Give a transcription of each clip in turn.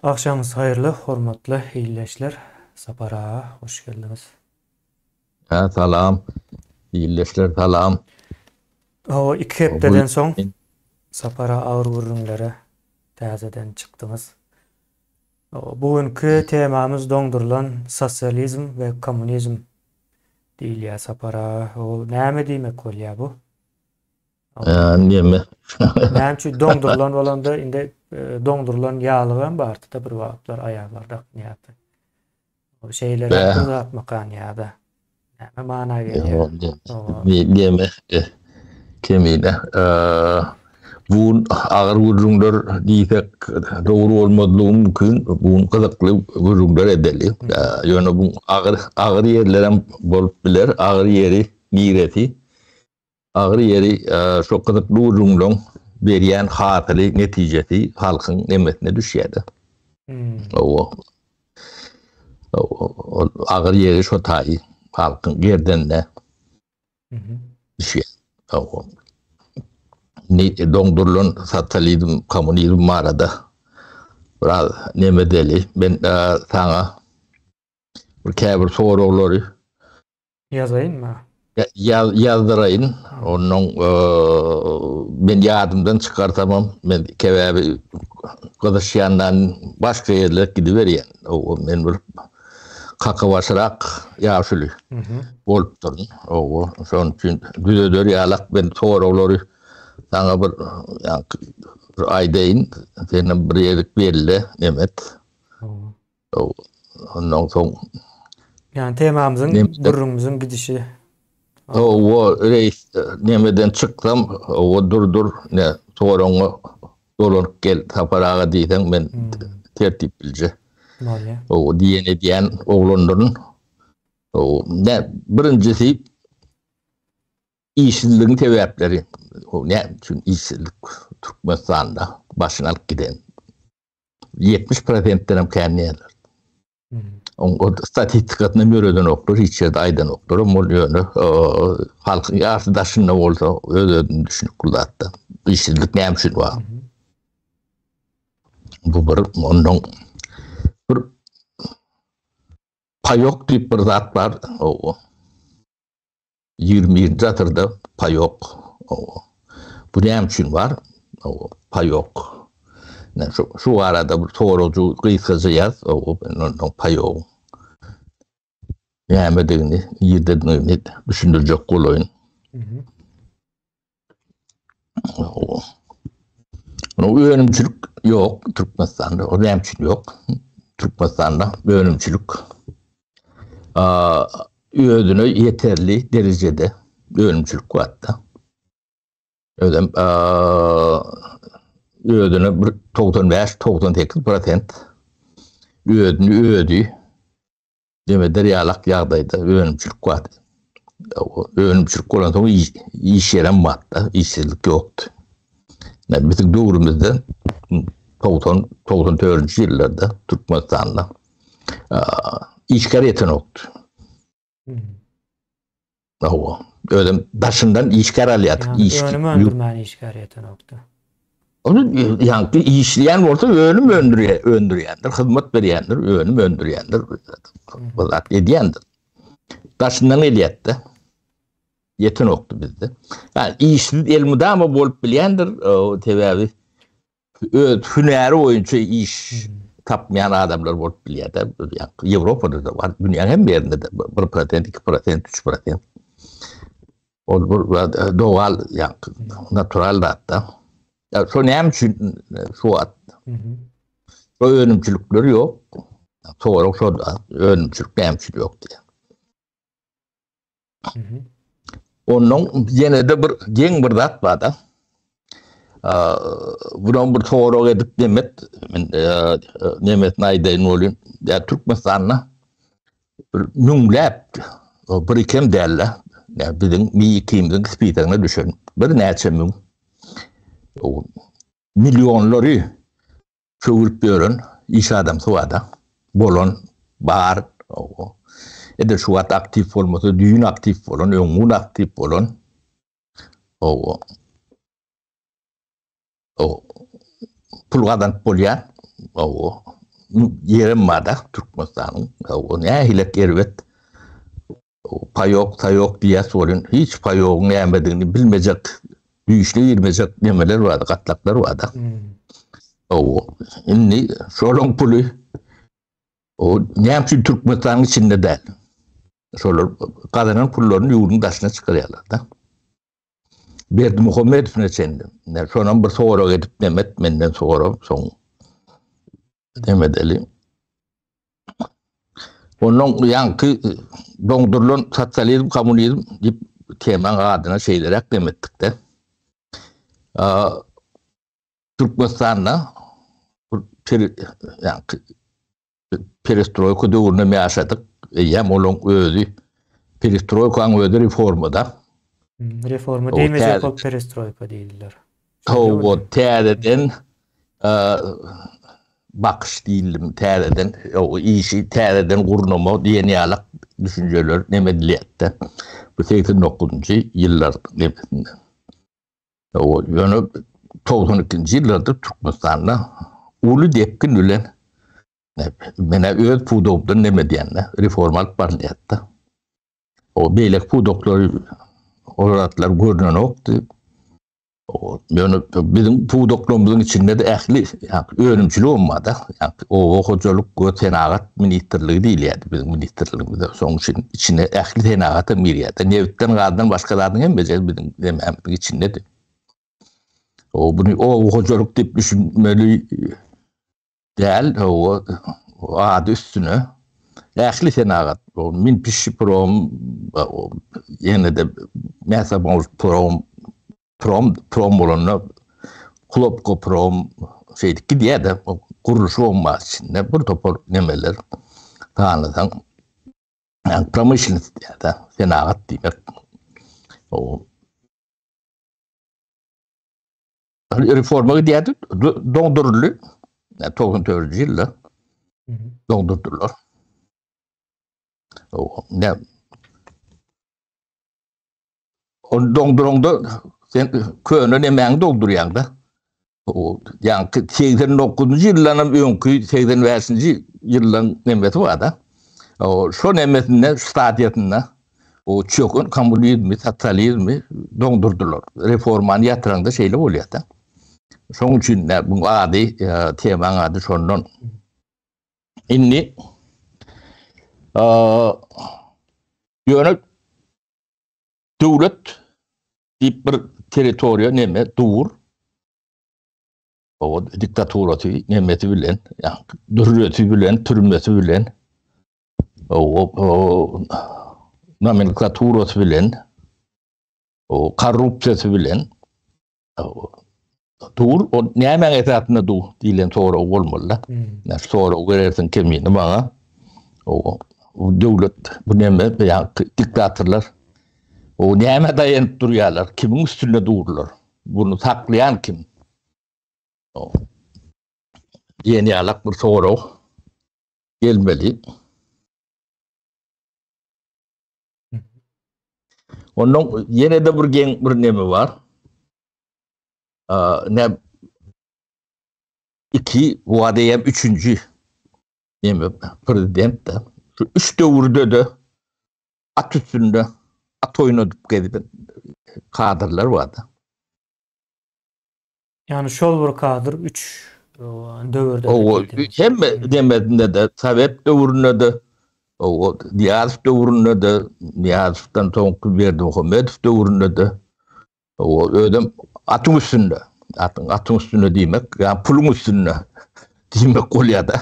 Akşamınız hayırlı, hormatly hilleşler. Sapara hoş geldiniz. Ha, salam. İyileşler salam. O iki O, bu hepdeden soň Sapara ağır gurrunlara täzeden çıktınız. Bugünkü temamız doňdurulan sosializm ve komünizm diýilýär Sapara. O näme diýmek bolýar bu? neme? Näçe doňdurulan bolanda inde doňdurulan ýalygan bardy da bir wagtlar aýaglarda ýaty. O şeýleri Be, aklynıza atmakan ýa-da. Näme mana gelýär? O neme? Kemine. Bu ağır gurrunlar diýsek dogry bolmadlygy mümkin. Bu kızykly gurrunlar edeli. Ýöne bu ağır ýerlerem bolup biler. Ağır ýeri nireti. Ağır ýeri şo kızykly gurrunlaryň berýän hatyry netijesi halkyň emmetine düşýärdi. Hmm. O ağır ýeri şo taý halkyň gerdende Mhm. düşýär. O doňdurulan sotsializm, komünizm arada biraz neme deli. Ben sana bir käbir soraglary Yazaýynmy? yazdyraýyn. Onuň ben ýadymdan çykartamam. Men käbäbi gyzyşýandan başga ýerlere gidiberýän. O men bir kakawaşyrak ýaşuly Mhm. bolup durun. O şoň üçin düzeder ýalak ben soraglary sana bir aýdaýyn. Senem bir ýerlik belli nemet. O. Ondan soň Yani temamızın, Nemde- gurrumuzun gidişi. o reis nemeden çıksam o dur ne soraňa dolanyp gel taparaga diýsen men tertip bilje. Bolýar. O diýen oglanlaryň o ne birincisi işsizligiň sebäpleri. O ne üçin işsizlik Türkmenistanda başyna alyp giden 70%'den hem känýärler. O statistikatyny möreden oklar, hiç ýerde aýdan oklar. Mol ýöne halkyň ýardaşyna bolsa özüni düşünip kullatdy. İşsizlik näme üçin bar? Bu bir ondan bir payok diýip bir zat bar. O 20-nji asyrda payok. Bu näme üçin bar? O payok. Şu arada bir sorucu gıyskaca yaz, o ondan payok. Näme degini ýerde düşündirjek bolaýyn. O önümçülük yok Türkmenistan'da. O näme üçin yok? Türkmenistan'da önümçülük özüne yeterli derecede önümçülük var da. Ödem özüne 95-98% özünü ödü demeder ýalak ýagdaýda önümçülük var. O önümçülük bolan soň iş ýerem bar da, işsizlik ýokdy. Bizim döwrümizde 94-nji ýyllarda Türkmenistanda işgär ýetenokdy. O ödem daşyndan işgär alýardy. Yani önümü öndürmäni işgär ýetenokdy. Onu ýa-ni işleýän bolsa önüm öndürýändir, hyzmat berýändir, önüm öndürýändir. Bu zat edýändir. Daşyndan elýärdi. Ýetenokdy bizde. Yani işsiz elmudama bolup bilýändir, o sebäbi hünäri boýunça iş tapmayan adamlar bolup bilýär. Ýewropada da var, dünýäniň hem ýerinde de 1%, 2%, 3%. O doğal, natural da. Şo näme üçin şu at? Şo önümçülükleri ýok. Sonra şo önümçülük näme üçin ýok diýär. Onuň ýene-de bir geň bir zat bar da. Budan bir sorag edip demet, men nemetini aýdaýyn bolýan. Ya Türkmenistanyň bir nüňläp bir ikem dälle. Ya biziň miýikimiziň spitagyna düşen bir näçe müň milyonlary çöwürip beren iş adamsy bar da. Bolan bar. Eder şu wagt aktif bolmasa düýün aktif bolan, öňün aktif bolan. O pulgadan bolýar. O yerim var da Türkmenistan'ın. O ne hilek ervet. Payok tayok diye sorun. Hiç payok ne yemediğini bilmeyecek. Büyüşlü girmeyecek nemeler vardı. Katlaklar vardı. O inni şolong pulu. O ne yapsın Türkmenistan'ın içinde değil. Şolar kazanan pullarını yurdun taşına çıkarıyorlar da. Berdi Muhammed'ine çendim. Sonra bir soğura gidip Mehmet menden soğura son demedeli. Onun yankı dondurulun sosyalizm, komünizm deyip teman adına şeyler demettik de. Türkmenistan'la yankı perestroika dövrünü mi yaşadık. Yem olun özü perestroika'nın özü reformu da. Reformu değmeyecek o perestroika değiller. O tereden bakış değilim tereden o işi tereden kurnumu diyeniyalık düşünceler nemediliyette. Bu 89. yıllar nemedinde. O yani 92. yıllarda Türkmenistan'da ulu depkin ülen mene öz pudoktan nemediyenle reformal parlayatta. O beylek pudokları oratlar görünen oktu. Yani bizim pudoklarımızın içinde de ehli ölümcülü olmadı. Yani o hocalık tenagat ministerliği değil yani bizim ministerliğimizde. Son için içinde ehli tenagatı miriyatı. Nevitten kadın başkalarının hem beceri bizim dememizin içinde de. O hocalık tip düşünmeli değil. O adı üstüne ehli tenagat. Min pişi prom yine de mesela prom olanı klopko prom şeydiki diye de kuruluşu olmaz içinde bir topar nemeler tanıdan yani promotion diye de fenagat demek o reforma diye de dondurulu yani 94 yılda dondurdular o ne o dondurunda sen köyünün emeğini dolduruyan da. O yani 89. yılların önkü 85. yılların nemeti var da. O şu nemetinde statiyatında o çokun komünizmi, sosyalizmi dondurdular. Reformanı yatıranda şeyle oluyor da. Son için de bu adı teman adı sondan. İnni yönet devlet deyip bir teritoriya neme dur. O diktatöratı nemeti bilen, yani dürrütü bilen, türmeti bilen, o nomenklatürası bilen, o korrupsiyası bilen, dur, o nemen etatına dur diyen sonra olmalı. Yani sonra o görersin kemiğini bana, o devlet, bu neme, yani diktatörler, o neme dayanıp duruyorlar, kimin üstünde dururlar, bunu saklayan kim? Yeni alak bir soru gelmeli. Onun yine de bir nemi var. Ne iki vadeyem üçüncü nemi prezident de. Şu üç dövrde de at üstünde at oynadıp gelip kadırlar vardı. Yani şol bir kadır 3 dövrde. O hem demedinde de Sovet dövründe de o Niyazov dövründe de Niyazov'dan sonra Berdi Muhammed dövründe de o ödem atın üstünde. Atın üstünde demek yani pulun üstünde demek oluyor da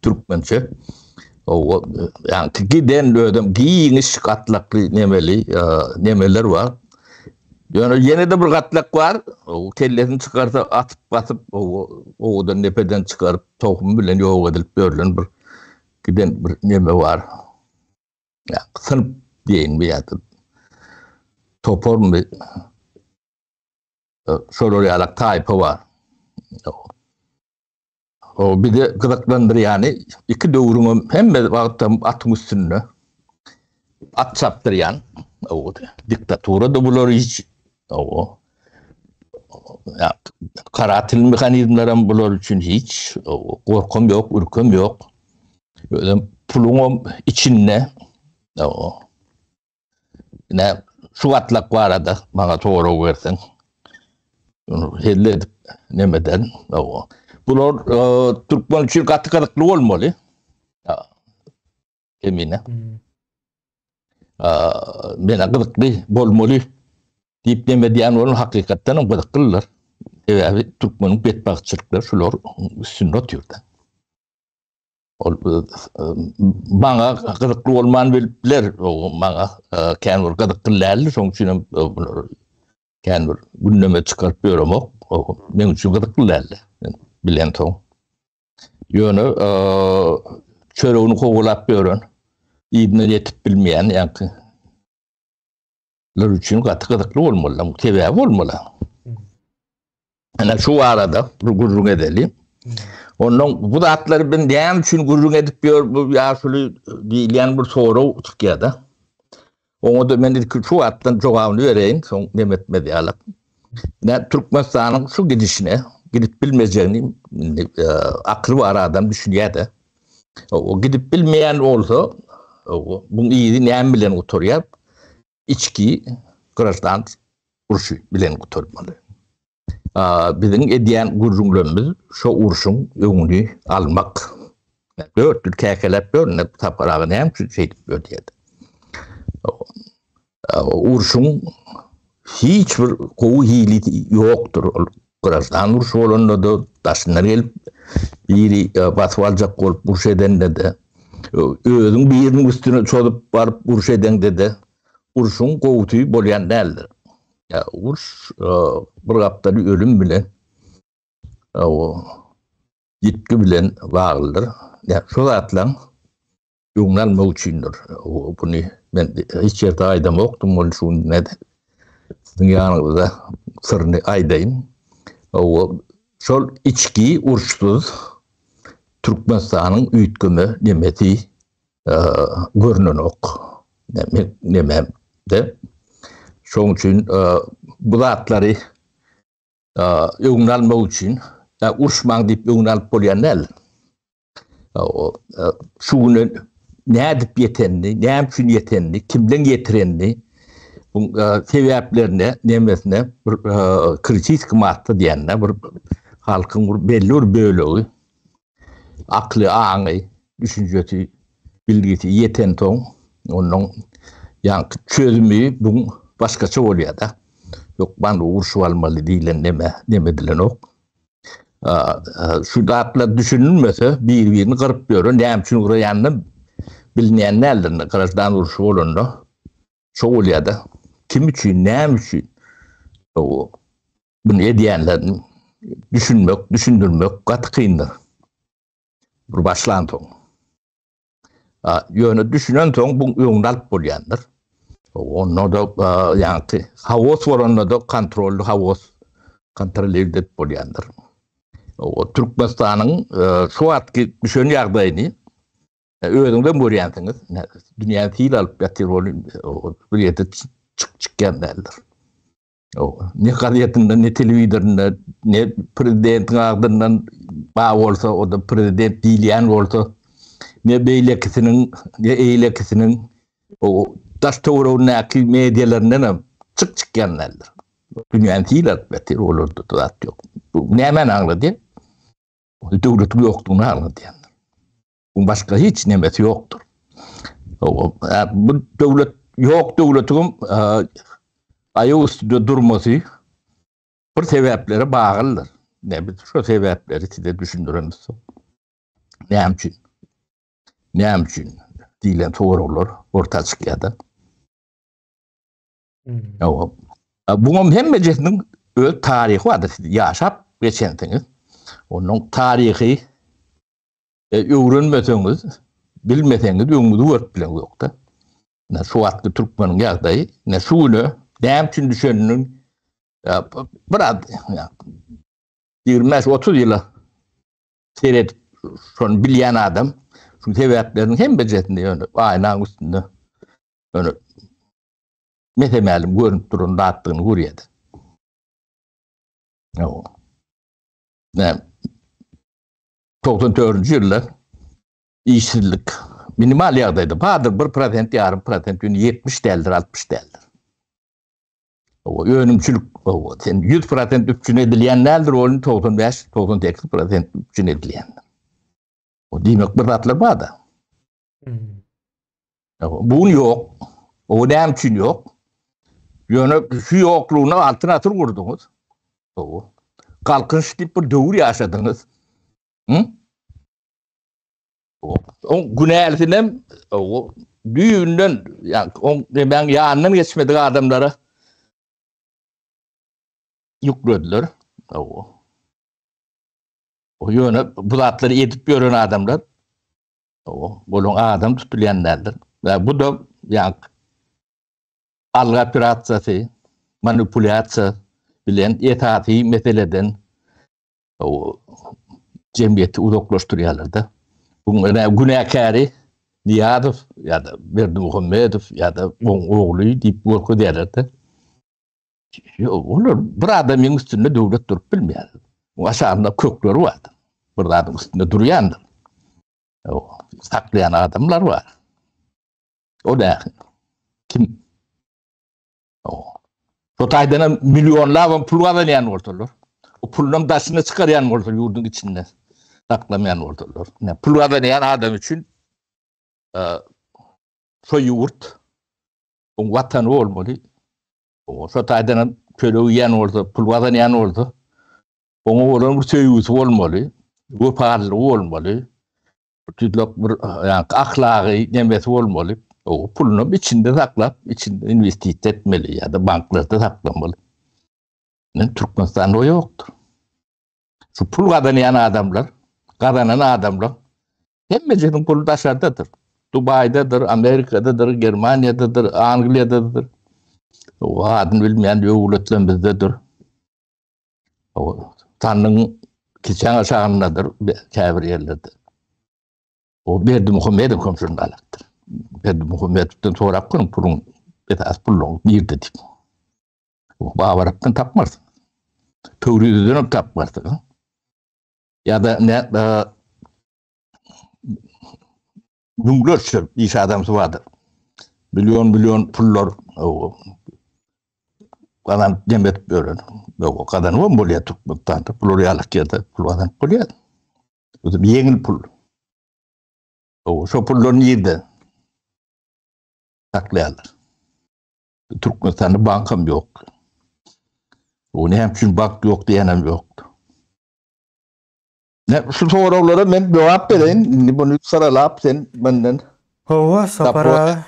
Türkmençe. O yani giden ödem giyiniş katlaklı nemeler var. Yani yine de bir katlak var. O kellesini çıkarsa atıp basıp o da nepeden çıkarıp tohum bilen yok edilip görülen bir giden bir neme var. Yani sınıf deyin bir yadır. Topor mu? Sororiyalak tayfa var. O bir de gıdıklandır yani iki dövrümü hem de atın üstünde at çaptırayan o diktatörü da bulur hiç o ya, karatıl mekanizmalarım bular için hiç korkum yok, ürküm yok. Böyle pulum içinde o ne şu atlak var arada bana doğru versin. Onu helledip nemeden o. Bular Türkmen için katı olmalı. Ya, emine. Ben gıdıklı bolmalı deyip demediyen onun hakikaten gıdıklılar. Evet, Türkmen'in betbakçılıkları şular sünnet yurda. Bana gıdıklı olman bilipler, bana kendir gıdıklılarlı, son için kendir gündeme çıkarıp yoramak, benim için gıdıklılarlı, bilen ton. Yönü, çöreğini kovulap yoran, İbne yetip bilmeyen yankı. Lar için gıdıklı olmalı, tebep olmalı. Yani şu arada gurrun edelim. Onun bu da atları ben diyen için gurrun edip bu yaşlı diyen bir soru Türkiye'de. Onu da ben dedik şu attan cevabını vereyim. Son Mehmet Medyalak. Ne Türkmenistan'ın şu gidişine gidip bilmeyeceğini aklı var adam düşünüyor da. O gidip bilmeyen olsa bunu iyi ne bilen oturuyor. İçki, kırıştan urşu bilen oturmalı. Bizim ediyen gurrunlarımız şu urşun yönünü almak. Dört Türkiye'ler böyle taparağını hem şey diyor diye. Urşun hiçbir kovu hili yoktur. Kırıştan urşu olanla da taşınlar gelip biri basvalcak olup urşu eden de özün birinin üstüne çoğup varıp urşu eden de urşun kovutuyu bolayan değildir. Ya urş bir kaptarı ölüm bilen o yitki bilen bağlıdır. Ya şu zatlan yunalma üçündür. Bunu ben hiç yerde aydam oktum onu şunu ne de. Sizin yanınızda sırrını aydayım. O sol içki urşsuz Türkmenistan'ın üyütkümü nimeti görünün ok. Nemem de. Şunun için bu zatları yunalma için urşman deyip yunalp olayanlar şunu ne edip yetenli, ne için yetenli, kimden getirenli bu sebeplerine, nemesine kritik kımatta diyenler halkın belli bir bölüğü aklı, ağını, düşüncesi, bilgisi yeten ton onun yani çözümü bu başkaça oluyor da. Yok ben urşu almalı değilen demedilen o. Şu dağıtlar düşünülmese birini kırıp görün. Ne için uğrayanını bilmeyen nereden karşıdan urşu olunca şu oluyor da. Kim için, ne için bunu ediyenlerin düşündürmek katı kıyındır. Bu başlayan ton. Yönü düşünen ton bu yönelp oluyandır. Onu da yani havos var onda da kontrollü havos kontrol edip oluyandır. O Türkmenistan'ın şu atki düşen yağdayını öğrenimden buluyansınız. Dünyanın değil alıp yatır bir yerde çıkken derler. Ne kadiyetinden, ne televizyonda, ne prezidentin ağzından bağ olsa, o da prezident değilyen olsa, ne beylekisinin, ne eylekisinin o taş toğrağındaki medyalarından çıkken derler. Dünyanın değil alıp yatır olurdu da yok. Ne hemen anladı? Devletin yoktuğunu anladı yani. Bunun başka hiç nemesi yoktur. Bu devlet yok devletin ayağı üstünde durması bir sebeplere bağlıdır. Ne bir şu sebepleri size düşündürünüz. Ne için dilen doğru olur orta çıkıyada. Bunun hem meclisinin tarihi vardır. Yaşap geçensiniz. Onun tarihi öğrenmeseniz, bilmeseniz ömrü vört bile yok da. Ne şu atlı Türkmen'in yağdayı, ne şunu, ne için düşününün biraz 25-30 yıla seyredip son bilyen adam şu sebeplerin hem becetinde yani aynanın üstünde yani metemelim görünüp durun dağıttığını görüyordu. O. Ne 94 yıllar işsizlik minimal yağdaydı. Bahadır 1%, yarım %, 70 deldir, 60 deldir. O önümçülük o. Sen 100% üpçün edilen neldir? Onun 95-98% üpçün edilen. O demek bir ratlar bağda. Bunun yok. O nem için yok. Yani şu yokluğuna altına atır kurdunuz. O. Kalkınç deyip bir dövür yaşadınız. Hı? O günelsinem o düğünden yani ben yanından geçmedik adamlara yüklediler. O yöne bulatları edip gören adamlar bunun adam tutulayanlardır. Ve bu da yani algı operasyonu, manipülasyon bilen etaati meseleden o cemiyeti uzaklaştırıyorlar da. Bunun günahkarı Niyadov ya da Berdimuhamedov ya da oğlu deyip korku derlerdi. Olur bir adamın üstünde devlet durup bilmiyor. O aşağında kökleri vardı. Bir adamın üstünde duruyandı. O saklayan adamlar var. O da kim? O. Sotaydan milyonlar pul kazanayan ortalar. O pulun taşını çıkarayan ortalar yurdun içinde. Saklamayan ortalar. Ne pul kazanayan adam için soyurt, o vatanı olmalı. O Sotaydan köle uyan orada, pul kazanayan orada. Onu olan bir soyut olmalı. Bu parlı olmalı. Tüdlok bir yani ahlaki nemesi olmalı. O pulunu içinde saklap, içinde investite etmeli ya da banklarda saklamalı. Türkmenistan'da o yoktur. Şu pul kazanayan adamlar, kazanan adamlar hemimizin pulu dışarıdadır. Dubai'dedir, Amerika'dadır, Germanya'dadır, Angliya'dadır. O adını bilmeyen devletlerimizdedir. O Tanrı'nın geçen aşağındadır, kâbir yerlerdir. O Berdimuhamedov komşunun alaktır. Berdimuhamedov'dan sonra pulun esas pulun bir dedik. O bağırıptan tapmazsın. Tövri'de dönüp tapmazsın. Ya da ne Bunlarca iş adamı vardır. Milyon pullar o kadan demet böyle. O kadan o molya tutmaktan da pulları alıp geldi. Pullardan pulya. O da bir yengil pul. O şu pulların yedi. Saklayanlar. Türkmenistan'da bankam yok. O ne hemşin bank yok diyenem yoktu. Ne şu sorulara ben cevap vereyim. Bunu saralap sen benden. Hova sapara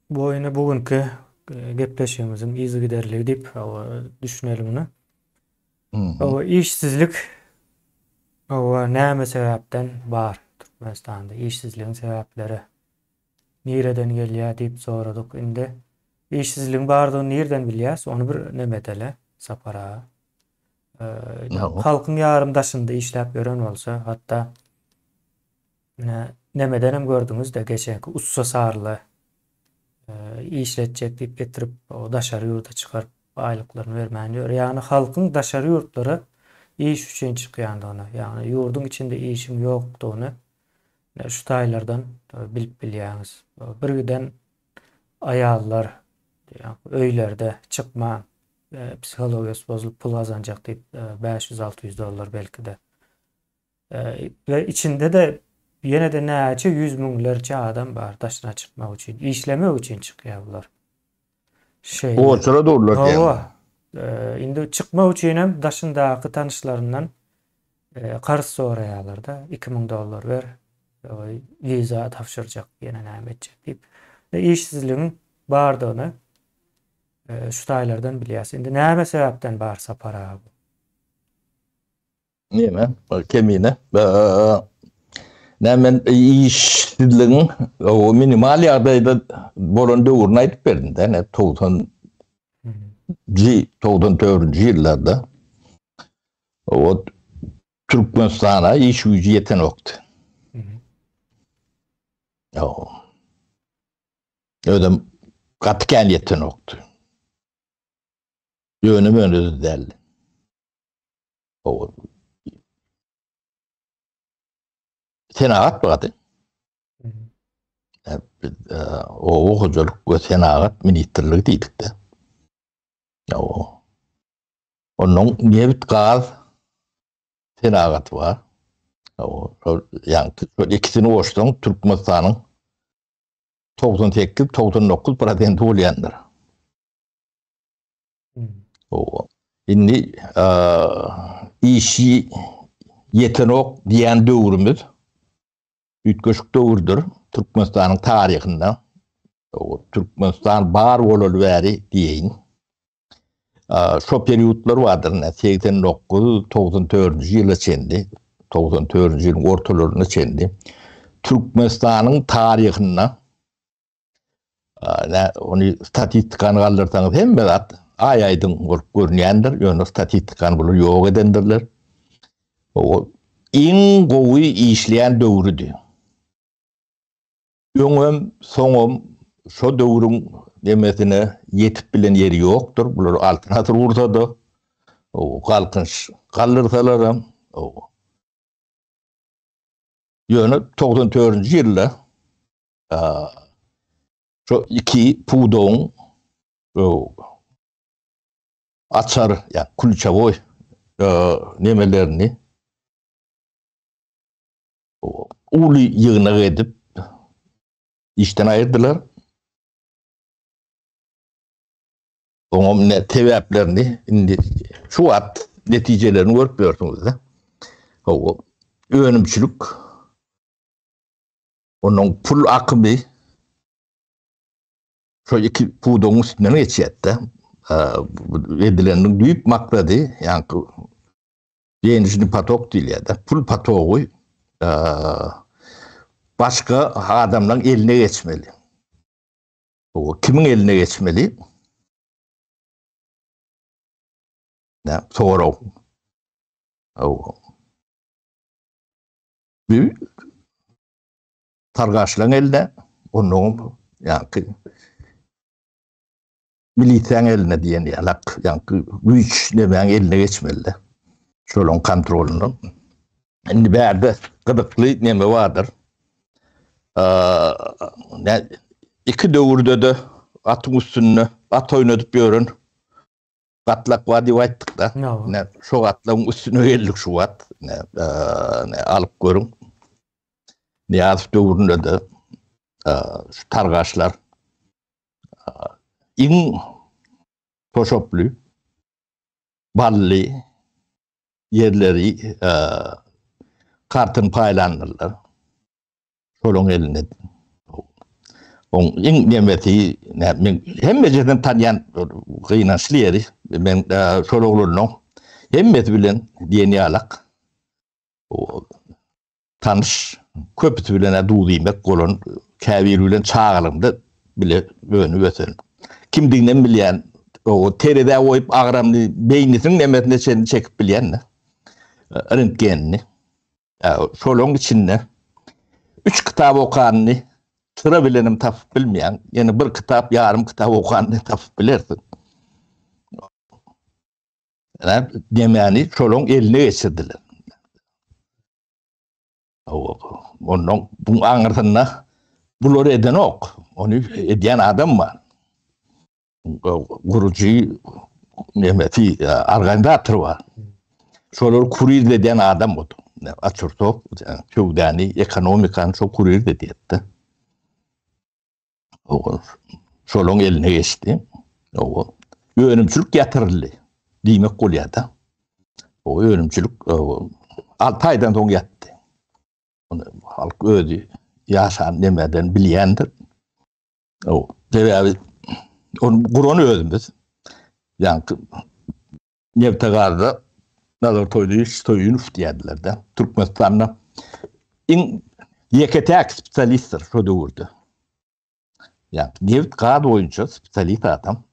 bu oyunu bugünkü gepleşimizin izi giderliği deyip düşünelim bunu. O işsizlik o näme sebäpden bar Türkmenistan'da işsizliğin sebäpleri nereden gelýär deyip soradyk. Indi işsizliğin bardygyny nereden bilýäs? Onu bir nemedele sapara. Halkın yarımdaşında işläp gören bolsa, hatta nemedenem gördüňiz de geçenki ussa sarly işletjek deyip getirip o daşary ýurda çykaryp aýlyklaryny bermän diýär. Ýani halkyň daşary ýurtlary iş üçin çykýandygyny, ýani ýurdun içinde işim ýokdugyny şu taýlardan bilip bilýäňiz. Birgiden aýallar öýlerde çykma, psihologiýasy bozulyp pul kazanjak diýip $500-600 belki de. Ve içinde de yine de näçe 100 miňlerce adam bar daşına çykmak üçin, işlemek üçin çykýar bular. O sıra doğrular diýär. Indi çykmak üçin hem daşyndaky tanışlaryndan qarz soraýarlar da $2000 ber, viza tapşyrjak, ýene näme etjek diýip. İşsizligiň bardygyny şu taýlardan bilýäs. Indi näme sebäpden bar sapara bu? Näme? Kemine. Nämen işsizligiň o minimal ýagdaýda bolan döwrüni aýdyp berdin de, 94-nji ýyllarda o Türkmenistana iş güýji ýeten okdy. O ödem gatken ýeten okdy. Yönüm önüdü derli. O senaat vardı. Hı. O okuculuk ve senaat ministerliği dedik de. O. Onun Nevit Gaz senaat var. Yani ikisini koştum. Türkmenistan'ın 98-99% olayanlar. O. Şimdi işi yetenok diyen dövrümüz ütköşük dövürdür. Türkmenistan'ın tarihinde. Türkmenistan bar olul veri diyeyin. Şu periyotlar vardır. 89-94 yılı içinde. 94 yılın ortalarını içinde. Türkmenistan'ın tarihinde onu statistikanı kaldırsanız hem de ay aydın görünendir. Yani statistikanı bulur yok edendirler. O en koyu işleyen dövrüdü. Öňüm, soňum şo döwrüň demesine yetip bilen yeri yoktur. Bular altına tururda. O kalkınç kaldırsalar o. Ýöne 94-nji ýylda şo iki pudoň açar ya kulçavoy nemelerini ulu ýygyna edip işten ayırdılar. Onun tebeplerini indi şu at neticelerini görüp gördünüz de. O önümçülük onun pul akımı şu iki pudonun üstünden geçiyetti. Edilenin büyük makladı. Yani yenisini patok değil ya da pul patoğu başka adamların eline geçmeli. O kimin eline geçmeli? Ne? Sonra o bir targaçların eline, onun yani militen eline diyen yalak, yani güç demeyen eline geçmeli. Şolun kontrolünün. Şimdi bir yerde gıdıklı neme vardır. İki dövrde de atın üstünü at oynadıp görün. Atlak var diye ayttık da. Ne şu atlağın üstüne geldik şu at. Ne alıp görün. Ne azıp dövründe de şu targaçlar in toşoplu ballı yerleri kartın paylanırlar. Şolun eline. On in nemeti hem meceden tanıyan kıynaşlıları ben şologlarının hem bilen diyeni alak o tanış köpüt bilen duğduymak kolon kavir bilen çağalımda bile böyle öten kim dinlen bilen o terede oyup ağramlı beynisin nemetine çekip bilen ne röntgenini şolong içinde 3 kitap okanını sıra bilenim tafip bilmeyen, yani bir kitap, yarım kitap okanını tafip bilersin. Yani demeni şolong eline geçirdiler. Onun bu anırtına bunları eden ok. Onu eden adam var. Kurucu nemeti organizatör var. Şoları kurir eden adam oldu. Açırtop, çövdani, ekonomikan çok kurir dedi. Şolong eline geçti. O yönümçülük yatırıldı. Demek kolyada. O yönümçülük 6 aydan sonra yattı. Onu halk ödü. Yaşan demeden bilyendir. O sebebi onu kuronu ödümüz. Yani Nevtegar'da nazar toyunu diyediler de. Türkmenistan'da YKT spesialisttir şu dövrde. Yani Nevit Gaz boyunca spesialist adam.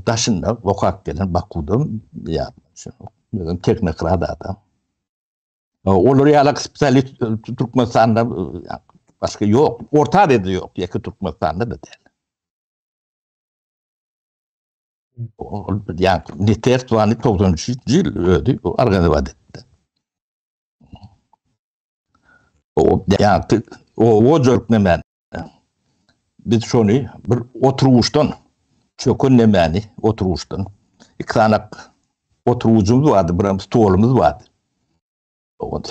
Taşında vakak gelen bakudum ya teknokrat adam. Onları yalak spesialist Türkmenistan'da başka yok. Orta dedi yok. Yakı Türkmenistan'da da değil. Yani Nitert var 93 yıl öldü. O argana vadetti. O yani o çocuk ne men. Biz şunu bir oturuştan çökün ne meni oturuştan. İki tane oturucumuz vardı, bir stolumuz vardı. O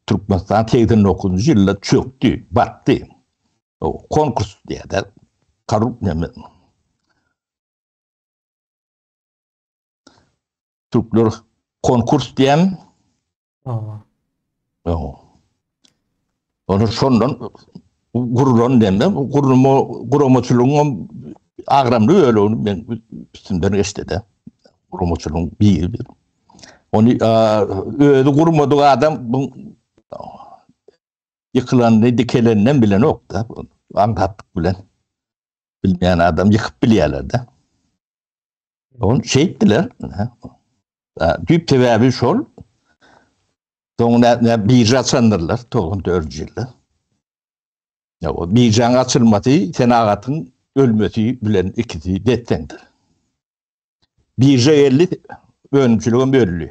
Türkmenistan 89 yılda çöktü, battı. O konkurs diye de karup ne men. Türkler konkurs diyen onu sondan gururun demem gurumoçuluğun ağramlı öyle onu ben üstünden geçti de gurumoçuluğun bir onu öyle gurumodu adam bu yıkılan dikelerinden bilen yok da anlattık bilen bilmeyen adam yıkıp biliyorlar da onu şey ettiler büyük tevabi şol sonra bir sanırlar 94 yılda. Ya o bir can açılmadı, senagatın ölmesi bilen ikisi dettendir. Bir 50 ölümcülüğün bölülü.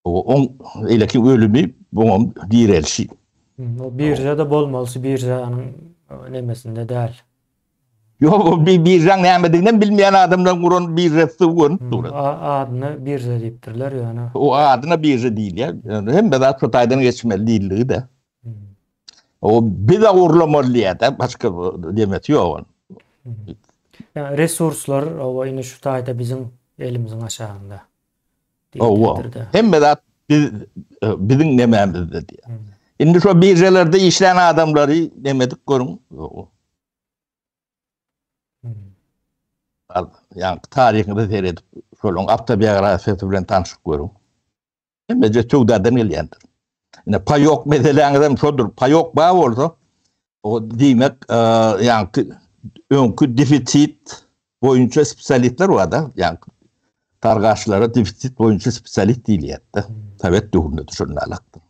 O eleki ölümü bu direlşi. O birja da bolmalısı birjanın nemesinde değil. Yok bir can nemediğinden bilmeyen adamdan kuran bir resti kuran. Adını birja deyiptirler yani. O adına birja değil ya. Yani hem de daha Çotay'dan geçmeli değilliği de. O bir de uğurlamalı ya da başka demeti yok. Yani resurslar o yine şu tayda bizim elimizin aşağında. O hem de bizim nememizde diye. Şimdi şu birjelerde işleyen adamları demedik görün. Yani tarihinde seyredip şöyle apta biyografiyası bilen tanışık görün. Hem de çok da denilyendir. Yani payok meselelerimizden şudur. Payok bağ oldu. O demek yani önkü defisit boyunca spesialistler var da yani targaçlara defisit boyunca spesialist değil yattı. Tabii duhunda düşünün alaktır.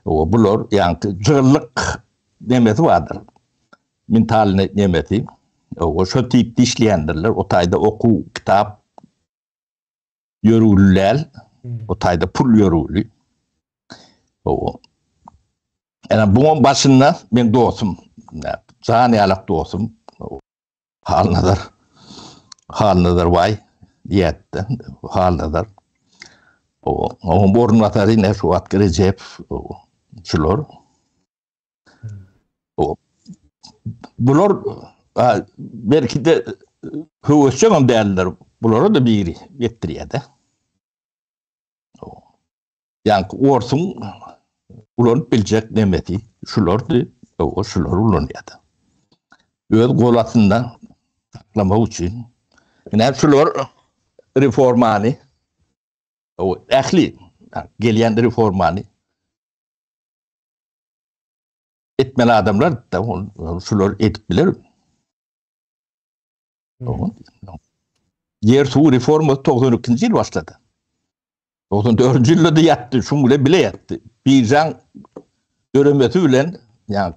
O bulur yani cırlık nemeti vardır. Mental nemeti. O şu tip dişleyendirler. O tayda oku, kitap yörülüler. O tayda pul yörülü. O yani bunun başında ben dostum. Zani alak dostum. Halnadır vay diyette. Halnadır. O borun vatarı ne şu at Recep şular. Bular belki de hüvesçem değerler. Bulara da biri getiriyor da. Yani orsun ulan bilecek demeti şulardı. O şular ulan ya da. Öz golatından saklamak için. Yani şular reformani o ehli gelen reformani etmeli adamlar da şular edip bilir. Yer su reformu 92. yıl başladı. 94. yılda da yattı. Şunu bile yattı. Bir can dönemeti bilen yani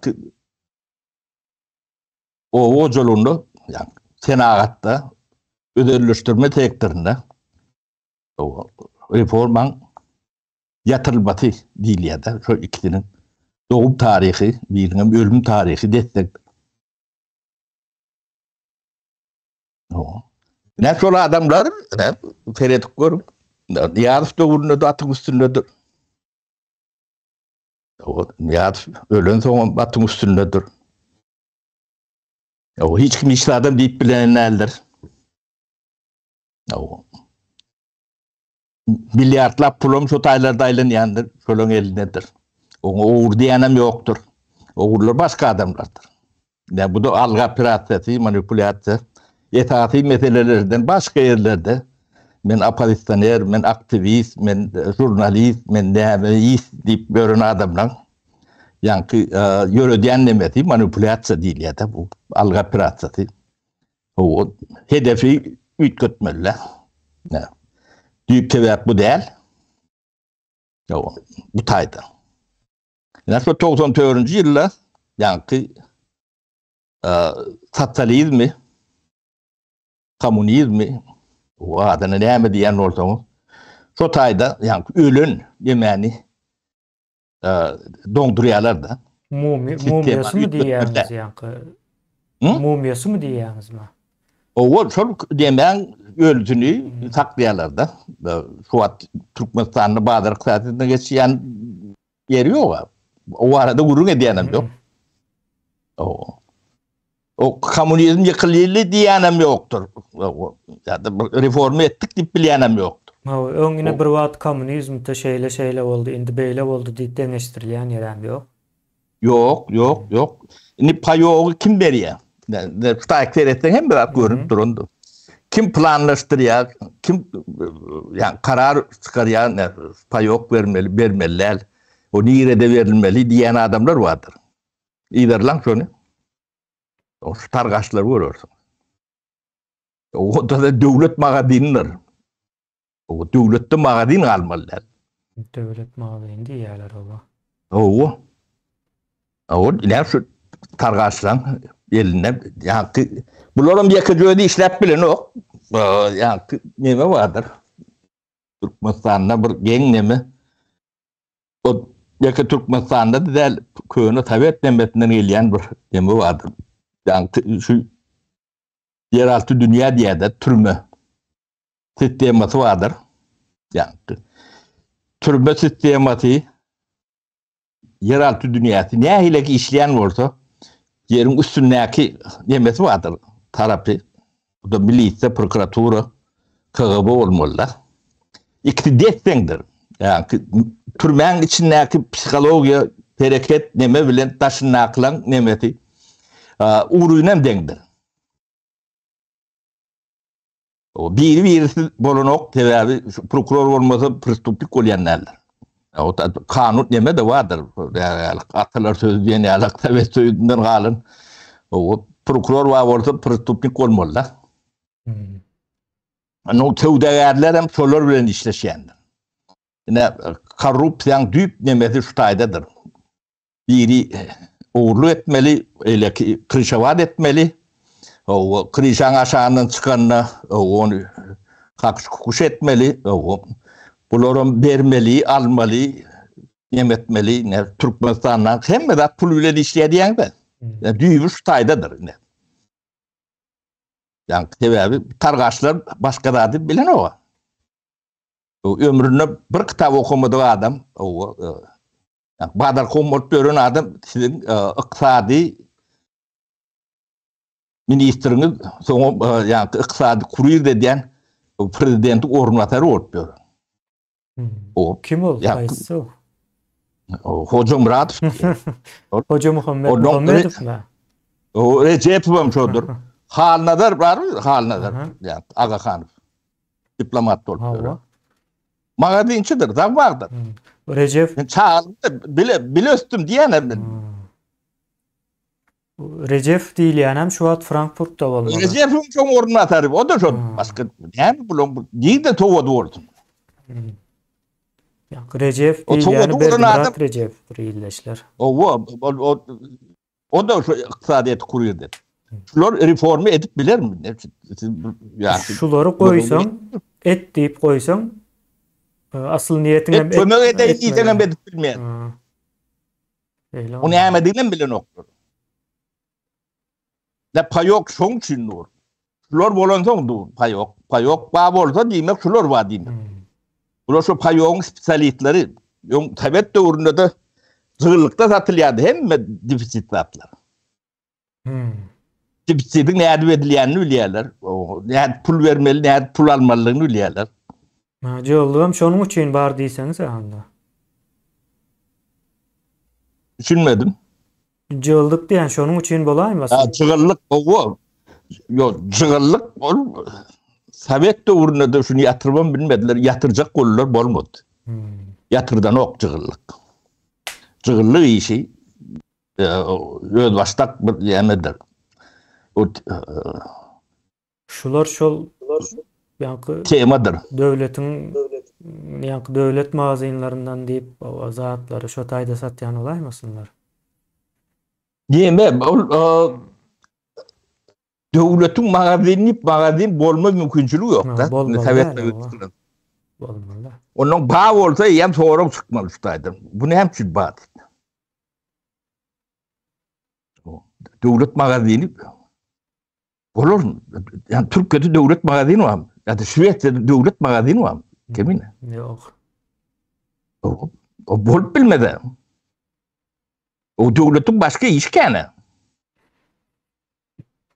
o yolunu yani senagatta ödülleştirme tektirinde o reforman yatırılması değil ya da şu ikisinin doğum tarihi, birinin ölüm tarihi destek. Ne şöyle adamlar seyredip görün. Niyazif doğumunda da atın üstündedir. Niyazif ölen sonra atın üstündedir. Hiç kim işte adam deyip bilen eldir. Milyarlar pulum şu taylarda aylanyandır. Şolun elindedir. Uğur diyenem yoktur. Uğurlar başka adamlardır. Yani bu da algı pirasyası, manipülasyon, etaati meselelerden başka yerlerde men apalistaner, men aktivist, men jurnalist, men nemeist deyip görün adamlar. Yani yörüden demeti manipülasyon değil ya da bu algı pirasyası. O hedefi ütkötmeliler. Büyük tevap bu değil. Bu tayda. Nasıl 94. yılda yani sosyalizmi komünizmi o adına näme diýen bolsaňyz şo taýda ýa ölün demäni doňdurýarlar da. Mumyası mı diýýäňiz ýa-ni? Mumyası mı diýýäňiz mi? O şol demän ölüsini saklaýarlar da. Şu wagt Türkmenistanyň bazar kysatynda geçýän ýeri ýok. O arada gurrun edýänem ýok. O komünizm ýykylýly diýänem ýokdur. Ýa-da reforma etdik diýip bilýänem ýokdur. Öňüne bir wagt komünizm de şeýle boldy, indi beýle boldy diýip deňeşdirilýän ýerem ýok. Yok. Ini payogu kim berýär? Staýk etdiň hem bir görüp durundy. Kim planlaşdyrýar? Kim ýa karar çykarýar? Payok bermeliler. O nirede verilmeli diýen adamlar vardır. İderlan şonu. O targaçlar görürsin. O da döwlet magadinler. O döwletde magadin almalylar. Döwlet magadin diýerler oba. O iler şu targaçlan eline ýa-ki bularym ýeke jöýde işläp bilen ok. Ýa-ki näme bardyr? Türkmenistanda bir geň näme? O ýeke Türkmenistanda däl köne Tawet demetinden gelýän bir näme bardyr. Ýa-ki şu yeralty dünýä diýerde türme sistemasy bardyr. Ýa-ki türme sistemasy yeralty dünýäsi nähileki işleýän bolsa yerin üstündäki nemesi bardyr tarapy. Bu da milisiýa, prokuratura, KGB bolmalylar. İkisi destekdir. Yani türmeň içindäki psihologiýa, hereket neme bilen taşynaklan nemeti uruýunam deňdir. O birisi bolanok tebebi prokuror bolmasa prestuplik bolýanlar. O kanun neme de vardır. Yani atalar söz diyen alakta ve sözünden kalın. O prokuror var orada prestupnik olmalılar. O tevdegarlar hem solar bilen işleşendir. Yine korrupsiyan düp nemesi şu taydadır. Biri uğurlu etmeli, kırışavat etmeli. O kırışan aşağının çıkanına onu kakış kukuş etmeli. Bularım bermeli, almalı, yemetmeli, Türkmenistan'dan hem de pul bilen işleýän de. Düýbü şu taýdadyr. Yani sebebi targaçlar başka da bilen o. Ömründe bir kitap okumadığı adam, Badar Komut gören adam sizin iqtisadi ministriniz, soňra yani iqtisadi kuryr diýen prezidenti ornatary bolup ýör. O kim ol? Gaýsy o. Hoca Muratov. Hoca Muhammed mi? O Recep şodur. Halnadar bar mı? Halnadar. Yani Aga Hanov. Diplomat bolup. Magadinçidir, da vardır. Recep çağırdı bile üstüm diýenem. Recep diýilýän şu wagt Frankfurtda bolmaly. Recep'in çoň ornatary, o da şol. Başka näme bulan diýde towada boldy. Recep diýilýän Belgrad Recep ýyllaşlar. O da şu iqtisadiýet kurýardy. Şular reforma edip bilermi? Şulary goýsaň, et diýip goýsaň, asıl niýetiň hem kömek edýän edip bilmeýär. O näme diýen bilen okdur. Da payok şoň üçin nur. Şular bolansoň dur payok. Payok ba bolsa diýmek şular wa diýmek. Bular şu payogyň spesialistleri, ýok Tawet döwründe de zygylykda satylýardy hemme defitsit satlar. Defitsin näde edilýänini bilýärler. Näde pul bermeli, näde pul almalylygyny bilýärler. Jogdum şonuň üçin bar diýseňiz anda. Düşünmedim. Jogdyk diýen şonuň üçin bolarmy? Jygyllyk o. Ýok, jygyllyk ol. Sovet döwründe de şunu ýatyrmam bilmediler, ýatyrjak bollar bolmady. Ýatyrdan ok jygyllyk. Jygyllyk işi öz başdak bir ýemedir. Şular şol ýa-ni temadır. Döwletiň ýa-ni döwlet magazynlaryndan diýip o zatlary şo taýda satýan olaýmasynlar? Diýme, Devletin magazin bolma mümkünçülüğü yok da. Bolmalı Sovetler yani o. yönetildi. Bolmalı. Onun bağ olsa hem sonra çıkmalı ustaydım. Bunu hem çün bağ. Devlet magazini olur mu? Yani Türkiye'de devlet magazini var mı? Ya da Şuvet'te devlet magazini var mı? Kimin? Yok. O bol bilmedi. O devletin başka işkeni.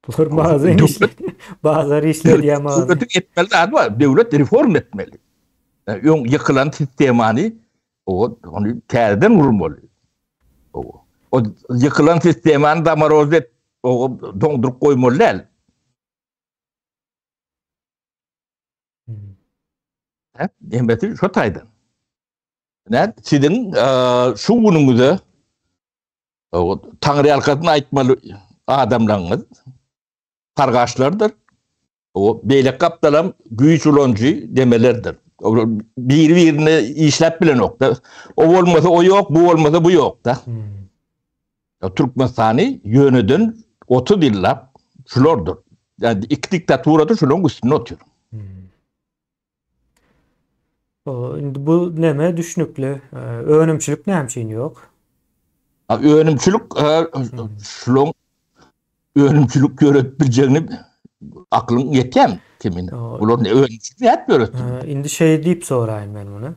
Bunlar bazıları işler diye mağazin. Devletin etmeli adı var. Devlet reform etmeli. Yani yıkılan sistemani onu terden vurmalı. O yıkılan sistemani damaroz et o dondurup koymalı. Hembeti şu taydan. Ne? Sizin şu günümüzde Tanrı arkasına aitmalı adamlarınız kargaşlardır. O beylek kaptalam güç uloncu demelerdir. Birbirine işlep bile nokta. O olmasa o yok, bu olmasa bu yok da. Türkmenistan'ı yöneden 30 yıllar şulardır. Yani iki diktaturadır şunun üstüne oturuyor. Bu neme düşünüklü. Önümçülük ne şeyin yok. Önümçülük şunun önümçülük öğretmeyeceğini aklın yetem kimin? Bunlar ne önümçülük ne yapıyor? Şimdi şey deyip sorayım ben bunu.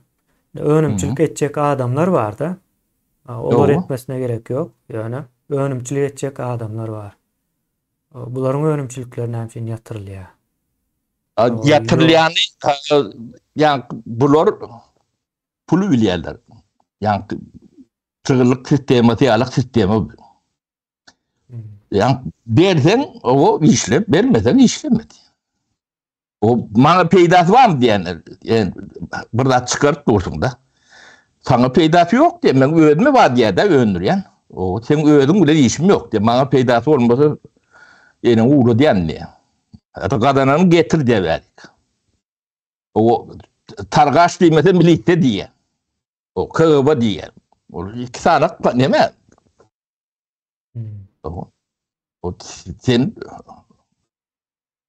Önümçülük edecek adamlar var da. Onlar etmesine gerek yok. Yani önümçülük edecek adamlar var. Bunların önümçülüklerine hem şeyin yatırılıyor. Yatırılayanı yani bunlar pulu bilirler. Yani çığlık sistemi, tiyarlık sistemi. Yani dersen o işlem, vermesen işlemedi. O bana peydası var mı diyenler? Yani burada çıkarıp dursun da. Sana peydası yok diye, ben öğrenme var diye de öğrenir. O sen öğrendin bile işim yok diye. Bana peydası olmasa yani uğru diyen diye. Hatta kadınanı getir diye verdik. O targaç değmese milite diye. O kığıba diye. O iki saat ne mi? O sen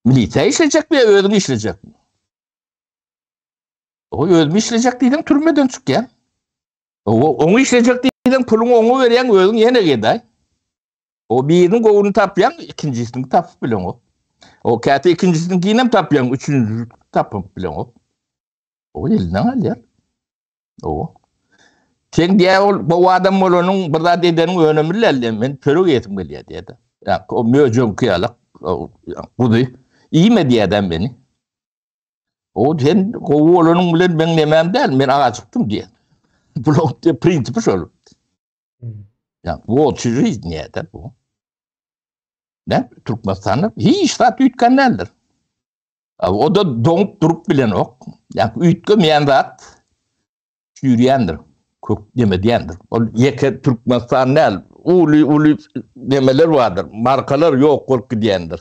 milite işleyecek mi? Öğrenme işleyecek mi? O öğrenme işleyecek değilim türmeden çık ya. Onu işleyecek değilim pulunu onu veren öğren yine gider. O birinin kovunu taplayan ikincisini tapıp bilen o. O kağıtı ikincisini giyinem taplayan üçüncü tapıp bilen o. O elinden alıyor. O. Sen diye bu adam olanın burada dedenin önemlilerle ben pörük eğitim geliyor diye de. Yani o mücüm kıyalık. Bu da iyi mi diye adam beni. O sen o olanın bile ben demem değil. Ben ağa çıktım diye. Bu prensibi şöyle. Yani bu çiziyiz niye de bu. Ne? Türkmenistan'da hiç saat ütkenlerdir. O da donup durup bilen yok. Yani ütkemeyen zat yürüyendir. Kök demediyendir. O yeke Türkmenistan'da ulu demeler vardır. Markalar yok korku diyendir.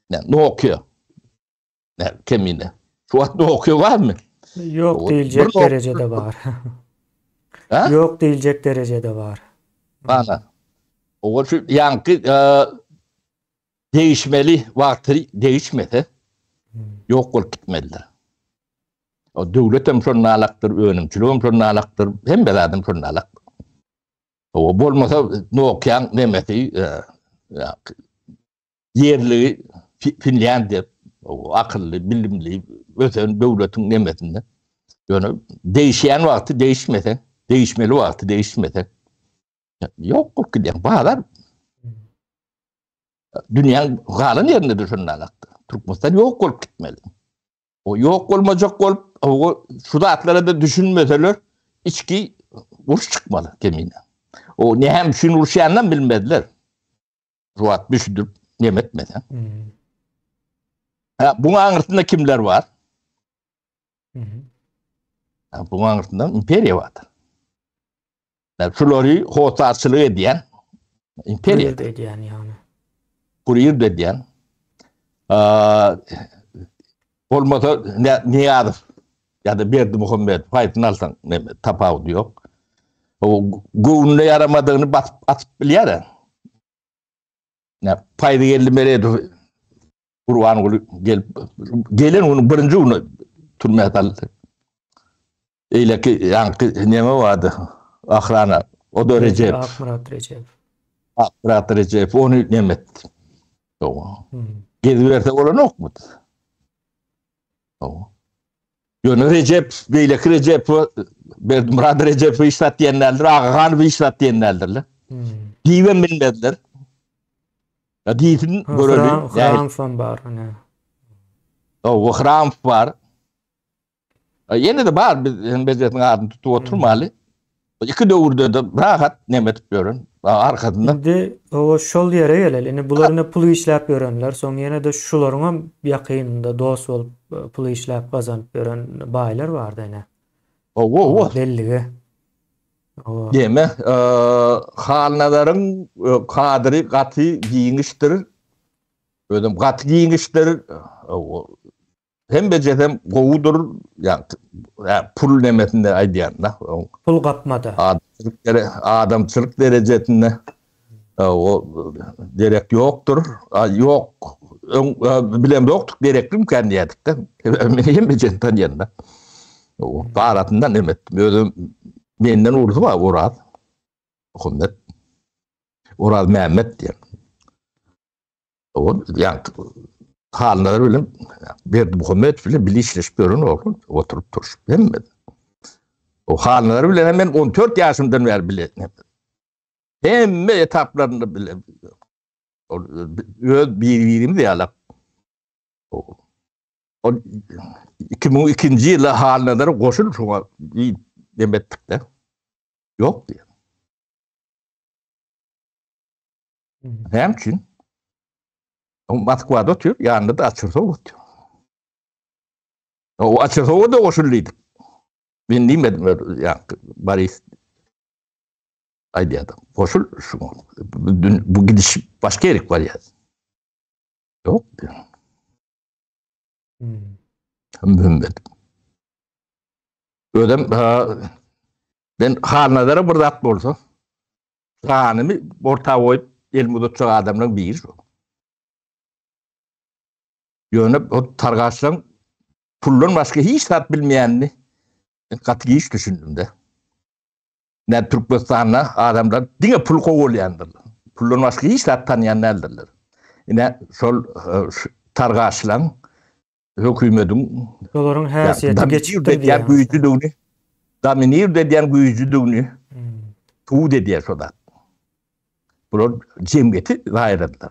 Ne okuyor? Ne kemine? Şu an ne okuyor var mı? Yok diyecek derecede var. Yok diyecek derecede var. Bana. O şu yankı değişmeli vakti değişmedi. Yok olup gitmelidir. O devletim şunun alaktır, önümçülüğüm şunun alaktır, hem beladım şunun alaktır. O bolmasa ne okuyan demesi yerli Finlandiya, o akıllı, bilimli, öten devletin demesinde. Yani değişen vakti değişmese, değişmeli vakti değişmese. Yok olup gidiyor. Bağlar dünyanın kalın yerindedir şunun alaktır. Türkmenistan yok olup gitmeli. O yok olmayacak olup o şu atlara da düşünmeseler içki vuruş çıkmalı gemine. O ne hem şunu vuruşayandan bilmediler. Ruat düşüdür yemetmeden. Bunun anırtında kimler var? Bunun anırtında imperiya vardır. Şuları hoşarçılığı ediyen imperiya. Kuruyur ediyen yani. Kuruyur ediyen. Olmasa Niyadır ya da Berdi Muhammed faytını alsan tapağı diyor. O guvunla yaramadığını atıp biliyor ya. Fayda geldi mereydi Urwan gulu gelen onu birinci onu türmeye daldı. Eyle ki yankı neme vardı? Ahrana. O da Recep. Akmurat Recep. Akmurat Recep. Onu nemet. O. Geziverte olan yok mu? O. Yönü Recep, beyleki Recep, Murad Recep'i işlat diyenlerdir, Ağahan bir işlat diyenlerdir. Diven bilmediler. Divin görülü. Hram var. O Hram var. Yine de var, bezetin adını tutup oturmalı. İki dövrde de rahat nemet görün. Arkasında. Şimdi o şol yere geleli. Bularına pulu işlep görenler. Son yine de şularına yakınında dost olup pulu işlep kazanıp gören baylar vardı yine. O. Belli. Deme, halnaların kadri katı giyiniştir. Ödüm katı giyiniştir. Hem becedem kovudur. Yani pul nemetinde aydiyanda. Pul kapmadı. Adamçılık derecesinde o direkt yoktur. Yok. Bilem yoktur. Direklim kendi yedik de. Hem becedden yanında. O baharatından nemet. Ödüm menden urdu var Urad. Hümmet. Urad Mehmet diye. O yani halları öyle bir Muhammed bile bilişleşip görün oğlum oturup turşup değil mi? O halları bile hemen 14 yaşımdan beri bile. Hem etaplarını bile birimi diyorlar. O 2002 yılı halları koşul şuna demettik de. Yok diye. Hem için Moskva'da oturuyor, yanında da Açırsov oturuyor. O Açırsov'a da koşulluydu. Ben bilmedim yani bari aydı adam. Koşul şu. Bu gidiş başka yerik var ya. Yok diyor. Mühimmet. Ödem ben hanelere burada atma olsa hanemi orta koyup elmudut çok adamların biri şu. Yönüp o targaçlan pullun başka hiç tat bilmeyenini katı hiç düşündüm de. Ne Türkmenistan'la adamlar dine pul kovulayanlarlar. Pullun başka hiç tat tanıyanlarlar. Yine sol targaçlan hükümetin Onların haysiyeti geçiptir diye. Gücüdüğünü dominir dediyen gücüdüğünü tuğ dediye soda. Bunun cemiyeti gayretler.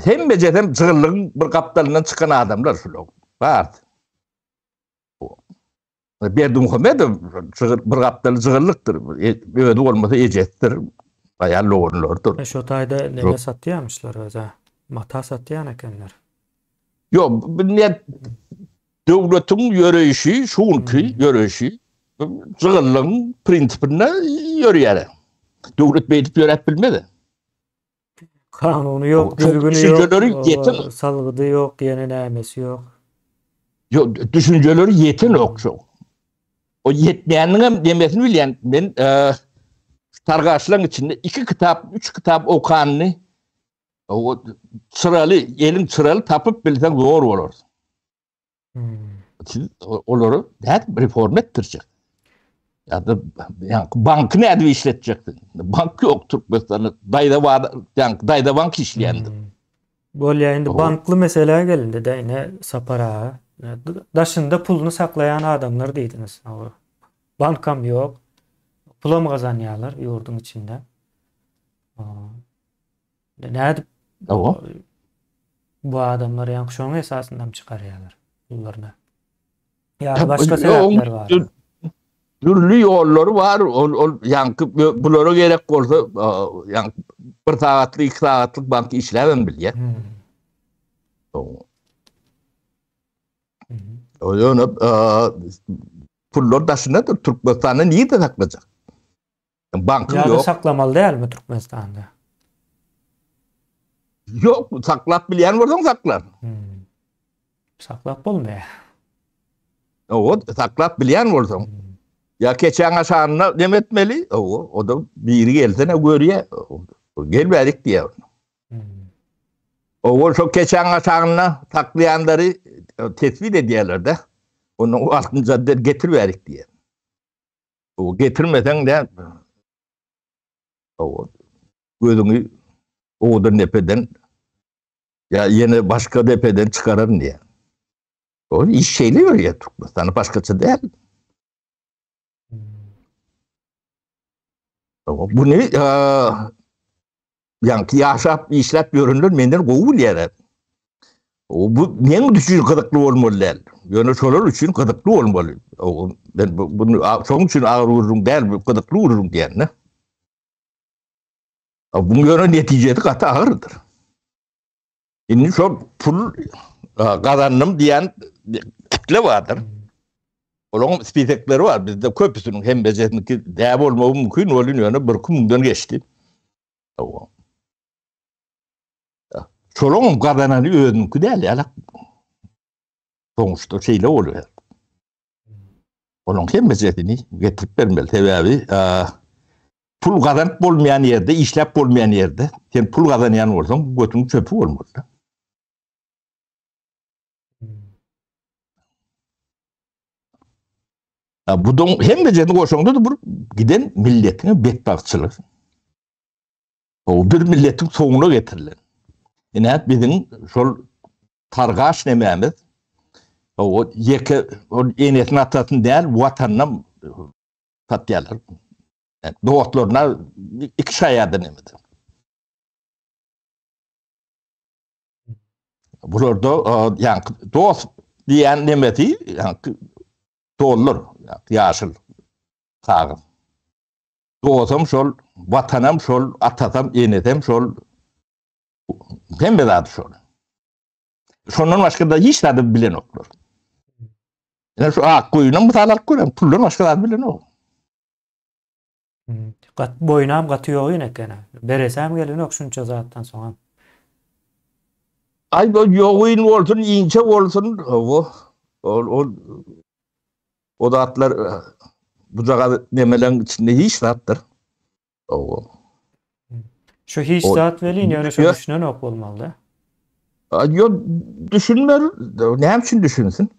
Hem becedem zırlığın bir kaptalından çıkan adamlar şu vardı. Berdi Muhammed bir kaptalı zırlıktır. Öyle olmasa ecettir. Bayağı loğunlardır. Şu tayda neye satıyormuşlar öyle? Mata satıyor ekenler. Yok, devletin yürüyüşü, şunki yürüyüşü, zırlığın prinsipine yürüyor. Devlet beytip yönet bilmedi. Kanunu yok, düzgünü yok, salgıdı yok, yeni neymesi yok. Yok, düşünceleri yetin yok çok. O yetmeyenin demesini bilen ben targaçların içinde 2 kitap, 3 kitap okanını o sıralı, elin sıralı tapıp bilsen zor olur. Onları reform ettirecek. Ya da yani bankı ne adı işletecektin? Bank yok Türkmenistan'da. Dayda bank işleyendi. Böyle yani banklı meseleye gelindi de yine sapara. Daşında pulunu saklayan adamlar değildiniz. Bankam yok. Pula mı kazanıyorlar yurdun içinde? Nerede bu adamlar yani şunun esasından mı çıkarıyorlar pullarını? Yani başka sebepler var. Türlü yolları var. Yani bunlara gerek olsa yani 1 saatlik 2 saatlik bank işlemem bile. O yüzden pullar dışındadır. Türkmenistan'da niye de saklayacak? Bankın yok. Saklamalı değil mi Türkmenistan'da? Yok. Saklap bilen varsa saklar. Saklap olmuyor. O saklap bilen varsa. Ya geçen aşağına demetmeli. O da biri gelse ne görüyor. Gelmedik diye. O çok geçen aşağına saklayanları tespit ediyorlar da. Onun altınca der getirverik diye. O getirmeden de o gözünü oğudan nepeden ya yine başka depeden çıkarır diye. O iş şeyliyor ya Türkmenistan'ı başkası değil. Bu ne? Yani yaşap işlep görünür menden kovul yere. Bu men düşün kıdıklı olmalı. Yöneticiler için kıdıklı olmalı. Ben bunu son için ağır vururum değil, kıdıklı vururum diyen ne? Bunun yönü neticede katı ağırdır. Şimdi çok pul kazandım diyen kitle vardır. Onun spitekleri var. Bizde köpüsünün hem becerdiği değer olmağı mümkün olduğunu yönü bir kumdan geçti. Çoluğum kazananı öğrenmek değil ya. Sonuçta şeyle oluyor. Onun hem becerdiğini getirip vermeli. Tabii pul kazanıp olmayan yerde, işlep olmayan yerde sen pul kazanayan olsan götünün çöpü olmalı. Budun hem becerdiğini koşanda da bu giden milletine bedbahtçılık. O bir milletin sonuna getirilir. Yani bizim şol targaş nememiz o yeke o enetin atasın değil vatanına tatyalar. Yani doğutlarına iki şayadı nemedi. Burada yani dost diyen nemedi yani doğulur yaşıl sağım. Doğutum şol vatanım şol atasam enetem şol hem bedadı şol. Sonun başka da hiç tadı bilen olur. Yani şu koyunun mutalar koyun, pullun başka da bilen olur. Boynam katı yok yine gene. Beresem gelin yok şunca zaten sonra. Ay bu yoğun olsun, ince olsun o da atlar bucağı nemelen içinde hiç tattır. Şu hiç zat velin yani şu düşünen ok olmalı. Yok düşünmer. Ne için düşünsün?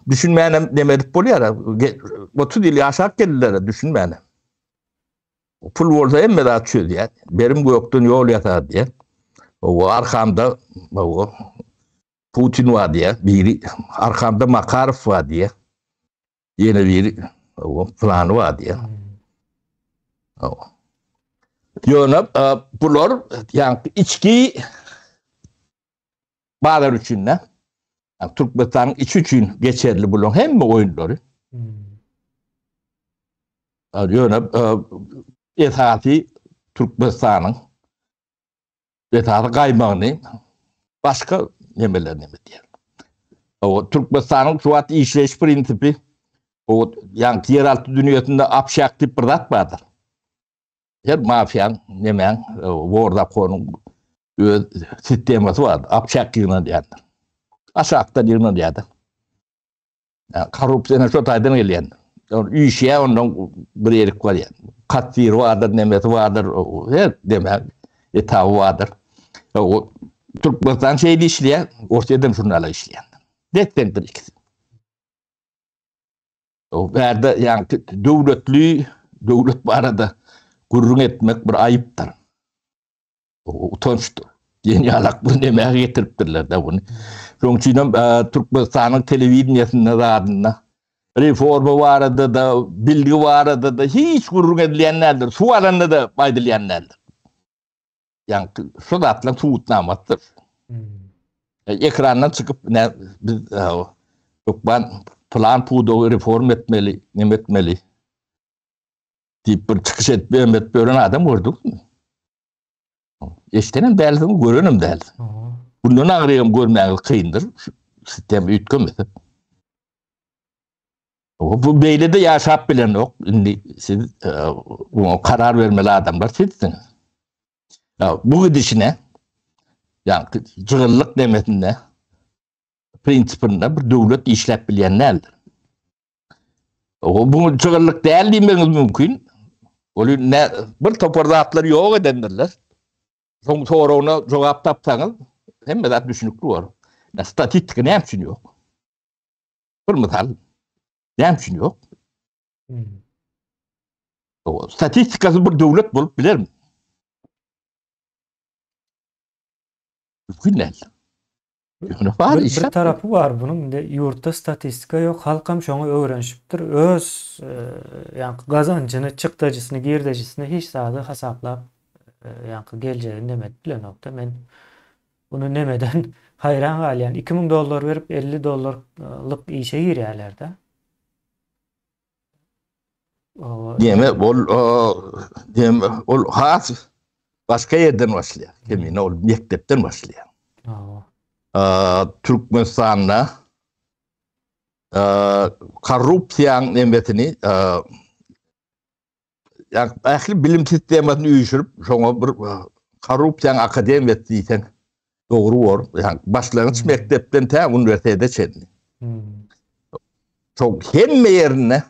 Düşünmeyenem demedik bol ya. Otu dil yaşak gelirler düşünmeyenem. Pul olsa emme daha çöz diye. Benim bu yoktuğun yol yatar diye. O arkamda o Putin var diye. Biri arkamda Makarov var diye. Yine biri o planı var diye. Yönüp bunlar yani içki bağlar için ne? Yani Türkmenistan'ın içi için geçerli bunlar hem mi oyunları? Yönüp etati Türkmenistan'ın etati kaymağını başka yemelerine mi diyelim? O Türkmenistan'ın şu an işleyiş prensibi o yani yeraltı dünyasında abşaktif bir dat vardır. Her mafyan nemen orada konum sisteması var. Abşak yığına diyorlar. Aşağıda yığına diyorlar. Yani korrupsiyona çok aydın geliyor. Üyüşeye ondan bir yerik var yani. Katsir vardır, nemeti vardır. Her demek etağı vardır. O Türkmenistan şeyli işleyen, ortadan şunlarla işleyen. Dektendir ikisi. O verdi yani devlet bu arada gururun etmek bir ayıptır. O utançtır. Yeni alak bunu demeye getiriptirler de bunu. Çünkü Türkmenistan'ın televizyonunda da adına reformu vardı da, bilgi vardı da hiç gururun edilenlerdir. Su alanında da faydalananlardır. Yani şu da atlan suutnamaktır. Ekrandan çıkıp biz ben plan pudu reform etmeli, ne etmeli deyip bir çıkış etmeyen böyle adam vurdu. İştenim derdim, görünüm derdim. Bundan ağrıyım görmeyen kıyındır. Sistem ütkömesi. Bu beyle de yaşap bilen yok. Şimdi siz karar vermeli adamlar sizsiniz. Bu gidişine yani cığırlık demesinde prinsipinde bir devlet işlep bilenlerdir. Bu cığırlık değil demeniz mümkün. Bir toparda atları yok edenlerler. Soruna cevap tapsanız hem de düşünüklü var. Statistika ne için yok? Bir misal ne için yok? O statistikası bir devlet bulup bilir mi? Mümkün değil. Var Bir işe. tarafı var bunun. De yurtta statistika yok. Halkam şoňa öwrenşipdir. Öz yani gazancını, çykdyjysyny, girdijisyny hiç zady hasaplap yani geljegini demet bilen nokta. Men bunu nemeden hayran galýan. 2000 dollar berip 50 dollarlyk işe girýärler de. Ol has başka yerden başlıyor. Kemine ol mektepten başlıyor. Türkmenistan'da korrupsiyanın emetini yani ahli bilim sistemini uyuşturup şoňa bir korrupsiyan akademiyet diýsen dogry bor. Yani başlangıç mektepten ta üniversitede çenli. Çok hemme yerine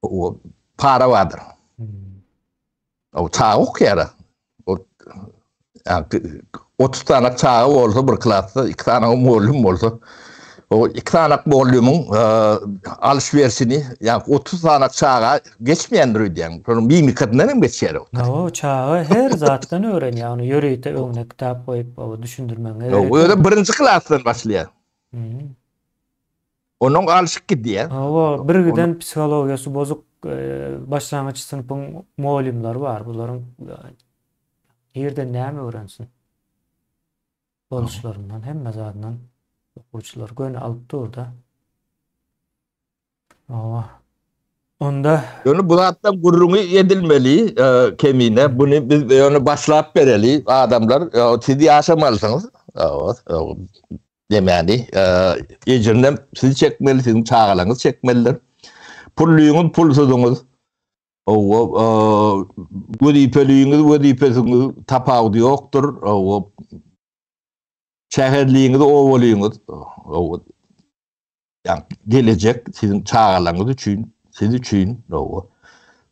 o para vardır. O çağı okuyara. O yani 30 tane çağı olsa bir klasta 2 tane muallim olsa o 2 tane muallimin alışverişini yani 30 tane çağa geçmeyendir diyen. Sonra mimikatından geçer o. O çağı her zattan öğren yani yürüyte öňüne kitap koyup o düşündürmen gerek. O da birinci klasdan başlıyor. Onun alışık gidiyor. O birden psikologiyası bozuk başlangıç sınıfın muallimleri var. Buların yerden näme öğrensin? Boluşlarından hem zatından okuwçylar göni alıp durda. Onda Yani bu hatta gurrunu edilmeli kemine. Bunu biz yani başlayıp bereli adamlar sizi yaşamalısınız. Demeni ecirden sizi çekmeli, sizin çağalarınız çekmeliler. Pulluyunuz, pulsuzunuz. Vazifeliğiniz tapavdı yoktur. Şehirliğiniz, ovalıyınız. Yani gelecek sizin çağalarınız için, siz için.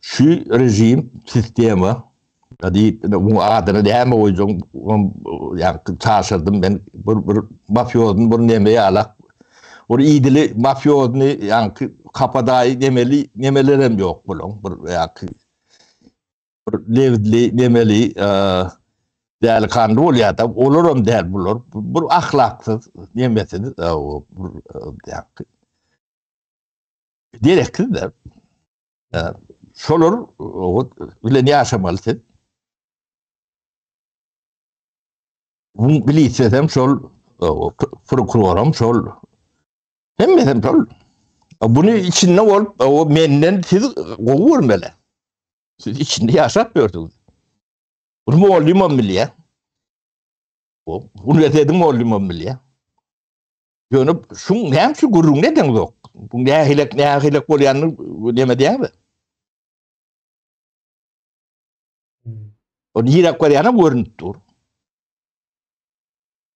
Şu rejim sistemi, bu adını deme oyuncum, yani çağırdım ben, bir mafyozun bir nemeye alak. O idili mafyozunu yani kapadayı nemelerim yok bulun. Bir levdli nemeli değerli kandı oluyor da olurum der bulur. Bir ahlaksız nemesiniz. Direkti de. Şolur bile ne yaşamalısın? Bunu bilýsem şol prokurorum şol. Hemmesem şol. Bunu içinde olup o menden siz gowurmeli. Siz içinde yaşatmıyorsunuz. Bunu muallim olmalı. O üniversitede muallim olmalı. Yani hem şu gurrun neden yok? Bu ne hilek bolýanyny demediň mi? O hirak bolýany görünüp dur.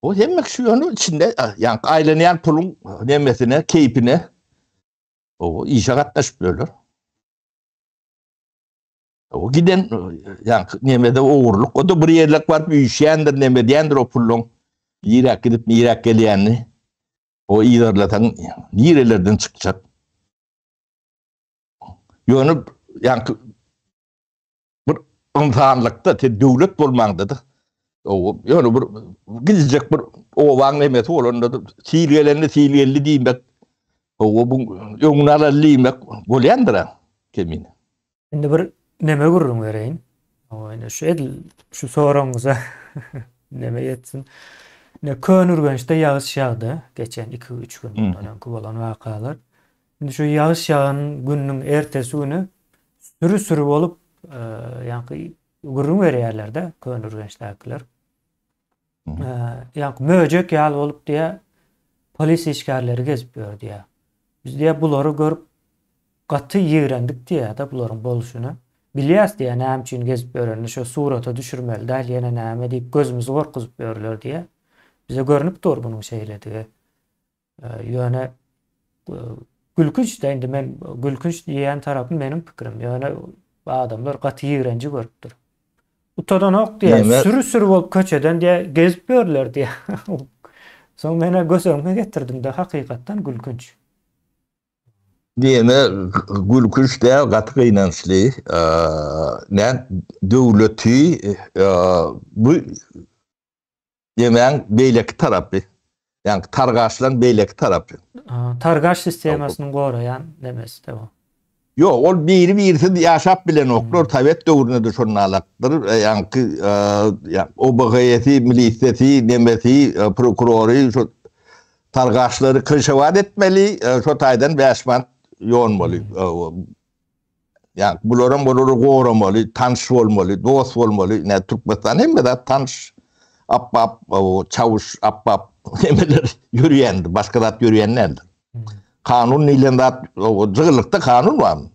O hemmek şu ýöne içinde yani aýlanýan pulun nemesine, keypine o işe gatnaşyp bolýar. O giden yani nemede oğurluk, o da bir yerlek var büyüşýändir nemediýändir o pulun. Hirak gidip hirak gelýänni. O iýerlerden nirelerden çıkacak. Ýöne yani bir insanlykda döwlet bolmaňdadyr. O ýöne bir gidecek bir owaň nemesi bolanda silgelenli diýmek. O bu ýöňnala diýmek bolýandyr kemin. Indi bir neme gurrun bereýin. O şu soraňyza neme ýetsin. Ne Könürgençde yağış yağdı geçen 2-3 gün bundan bolan vakalar. Şimdi şu yağış yağan günün ertesi günü sürü olup yani gurrun berýärler-de Könürgençdekiler. Yani möjek ýaly olup diye polis işgärleri gezip ýördi diye. Biz diye bulary görüp gaty ýigrendik diye da bularyň boluşuny bilýäs diye näme üçin gezip ýörelni şu surata düşürmeli däl ýene näme diýip gözümüzi gorkuzyp ýörler diye. Bize görünüp dur bunun şeylediği. Yani gülkünç de indi men gülkünç diýen tarapy menim pikirim. Yani adamlar gaty ýigrenji görüpdir. utadan ok diye Neme sürü bolup köçeden diye gezip görler diye. Soň mene gözüme getirdim de hakykatdan gülkünç. diyeme gülküç de gaty inançly. Ne döwleti bu yemeğin beyleki tarapy. Yani targaçlan beyleki tarapy. Targaç sistemasyny gorayan demesi de bu. Yo, ol birisi yaşap bilen oklar tabiat döwrüne de şonu alakdyr. Yani o bagayeti, milisiyeti, nemeti, prokurori, şu targaçları kırşavat etmeli, şu taydan beşman yoğunmalı. Yani buların goramalı, tanış olmalı, dost olmalı. Ne Türkmenistan hem de tanış, appap, çavuş, appap emeler yürüyendi. Başka da yürüyenlerdi. Kanun nilende zığırlıkta kanun var mı?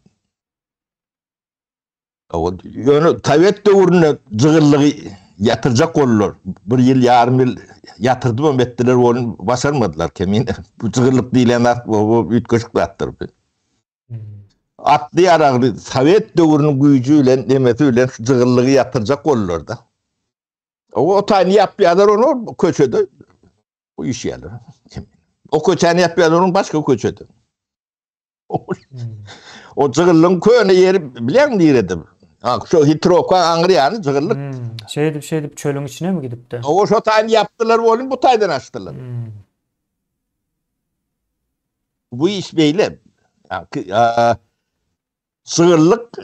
Yani tabiat döwrüne zığırlığı yatıracak olurlar. Bir yıl, yarım yıl yatırdı mı ettiler, onu başarmadılar kemin. Bu zığırlık nilende ütköşük attırdı. Atlı yaraglı Sovet döwrünün güýjüyle, demetiyle zığırlığı yatıracak olurlar da. O tayını yapýarlar onu köçede. O iş yerler. O köçeni yapýarlar onu başka köçede. O zığırlığın köne yeri bilen diýedim. Şu Hitroka Angriýany zığırlyk. Şeydip çölün içine mi gidip de? O şu tayını yaptılar bolun bu taydan açtılar. Bu iş beýle. Sığırlık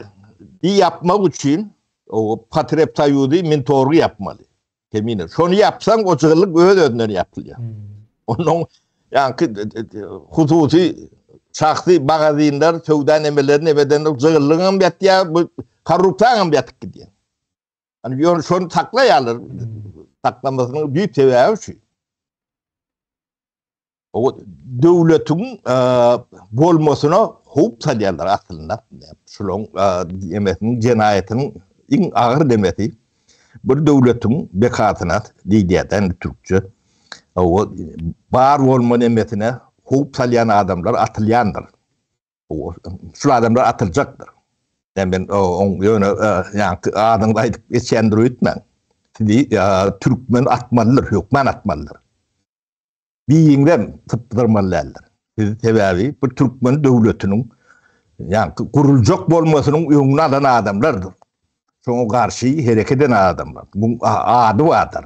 yapmak için o Patrep Tayyudi mentoru yapmalı. Temine. Şonu yapsan o sığırlık öyle yapılıyor. Onun yani hususi şahsi magazinler, söwda nemelerini ebeden sığırlığın betya bu korrupsiýanyň betyk gidiyor. Hani şonu taklaýarlar. Taklamasının büyük sebebi şu. O döwletiň bolmasyna hop salýarlar aslında. Şolong emetin jenaýatynyň iň agyr demeti. Bir döwletiň bekatyna diýýärden türkçe. O bar bolman emetine hop salýan adamlar atylýandyr. O şu adamlar atyljakdyr. Ben ýöne ýa-ni adamda aýdyp geçendir öýtmän. Türkmen atmalylar, hökmen atmalylar. Biýiňden tıpdyrmalylar. Sebebi bu Türkmen döwletiniň yani guruljak bolmasynyň öňüne alan adamlardyr. Şoňa garşy hereket eden adamlar. Bu ady bardyr.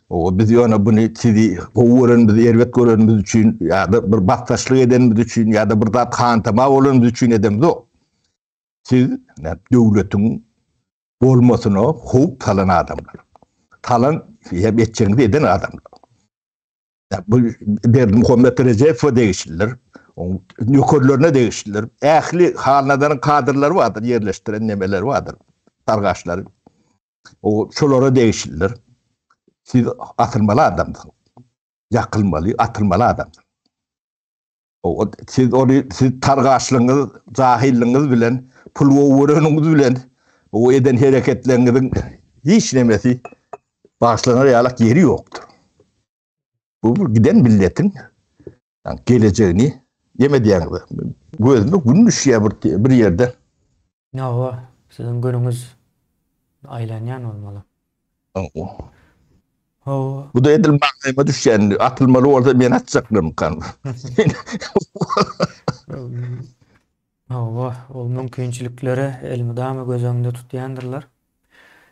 O biz ýöne buny sizi gowuran biz erwet görenimiz üçin ýa-da bir batdaşlyk edenimiz üçin ýa-da bir zat hantama bolanymyz üçin edemiz o. Siz döwletiň bolmasyna hop salan adamlar. Talan ýa etçeňizi eden adamlar. Bu Berdi Muhammed Recep'e değiştiler. Nökerlerine değiştiler. Ähli hanadanyň kadrlary vardır, yerleştiren nemeler vardır. Targaçlar. O şolara değiştiler. Siz atılmalı adamsınız. Yakılmalı, atılmalı adamsınız. Siz targaçlığınız, cahilliğiniz bilen, pul gowurynyňyz bilen o eden hereketleriňiziň hiç nemesi başlanır ýalak yeri ýokdur. Bu giden milletin yani geleceğini yemediğini gözünde günmüş ya bir yerde. Ya sizin gününüz aylanyan olmalı. Bu da edilmeye düşen atılmalı orada ben atacaklarım kan. O mümkinçilikleri elmidamı göz önünde tutýandyrlar.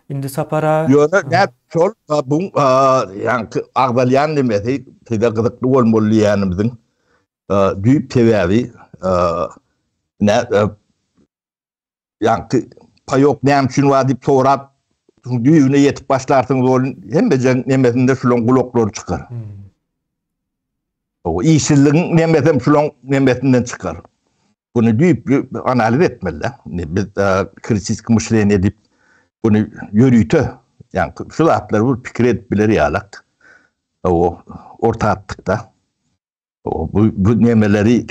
Indi sapara ne çol bu yani agdalyan demesi tide gıdıklı olmalı yanımızın büyük sebebi ne yani payok ne için vadip sorap düğüne yetip başlarsınız olun hem de nemesinde şulon kulokları çıkar. O iyisizliğin nemesem şulon nemesinden çıkar. Bunu büyük bir analiz etmeliler. Biz kritik müşrien edip bunu yürüytü. Yani şu zatlar bu fikir edip bilir yalak. O orta attıkta. Bu nemeleri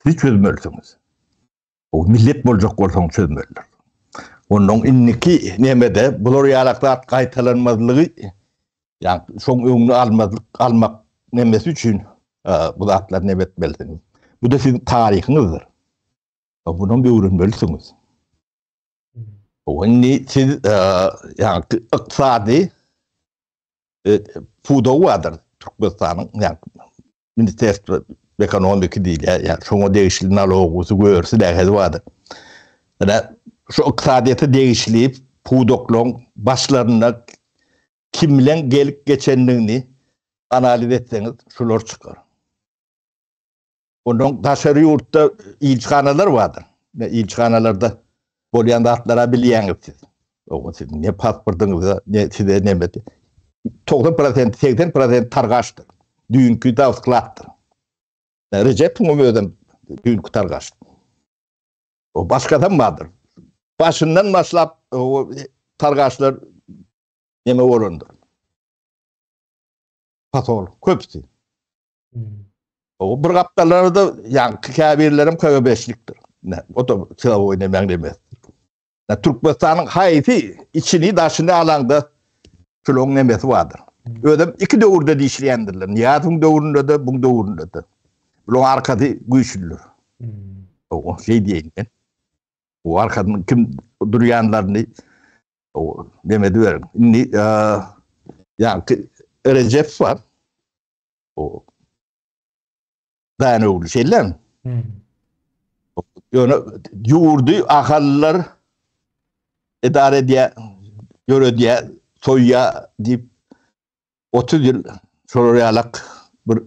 siz çözmelirsiniz. O millet bolacak olsan çözmeliler. Onun inniki nemede bulur yalakta kaytalanmazlığı yani son öňüne almak nemesi için bu zatlar nem etmelisiniz. Bu da sizin tarihinizdir. Bunun bir öğrenmelisiniz. Onu siz yani iktisadi pudo vardır Türkmenistan'ın yani Ministerstvo Ekonomik değil ya yani şunu değişikliğin aloğusu görürse de vardır. Yani şu iktisadiyeti değişleyip pudoklon başlarına kimle gelip geçenliğini analiz etseniz şular çıkar. Onun dışarı yurtta ilçhanalar vardır. İlçhanalarda bolyan atlara biliyeniz siz. O sizin ne pasportunuzda ne size ne meti. 90% 80% targaçtır. Dünkü davsklattır. Recep Umum'dan dünkü targaçtır. O başkadan vardır. Başından başlap o targaçlar neme orundur. Patol, köpsü. O bir kaptaları da yani kabirlerim KGB'şliktir. O da sıra oynayan demez. Türkmenistan'ın hayati içini daşını alanda şulon nemesi vardır. Ödem iki dövrde dişleyendirler. Nihat'ın dövründe de, bunun dövründe de. Bunun arkada güçlüdür. O şey diyeyim ben. O arkadan kim duruyanlarını o demedi verin. Yani Recep var. O dayanıklı şeyler mi? Yani yurdu ahallar idare diye, göre diye, soyya deyip 30 yıl soruyalak bir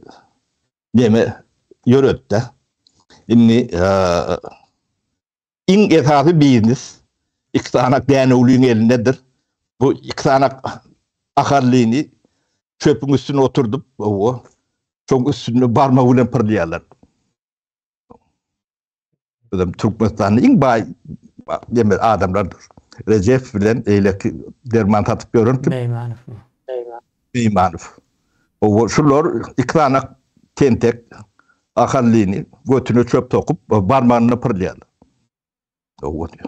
deme yörötte. Şimdi in esası biznes iktisanak dayanıklığın elindedir. Bu iktisanak ahallığını çöpün üstüne oturdup o çok üstüne parmağıyla pırlayalar. Türkmenistan'ın en bay adamlardır. Recep bilen eyle ki derman tatıp görün ki Meymanov. O şular iktisanak tentek ahallığını götünü çöp tokup parmağına pırlayalar.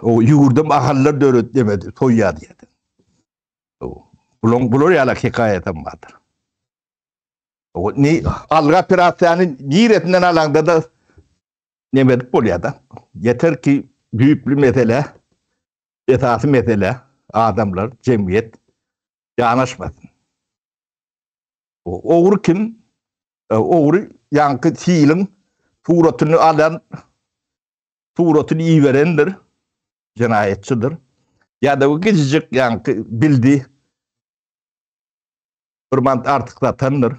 O yurdum ahallar dörüt demedi. Soyya diyedi. Bulur yalak hikayetim vardır. Ni alga pirasyanı niretinden alanda da nemedik oluyor da. Yeter ki büyük bir mesele, esası mesele, adamlar, cemiyet yanaşmasın. Oğru kim? Oğru yankı fiilin suratını alan, suratını iyi verendir, cinayetçidir. Ya da o gececik yankı bildiği artık da tanınır.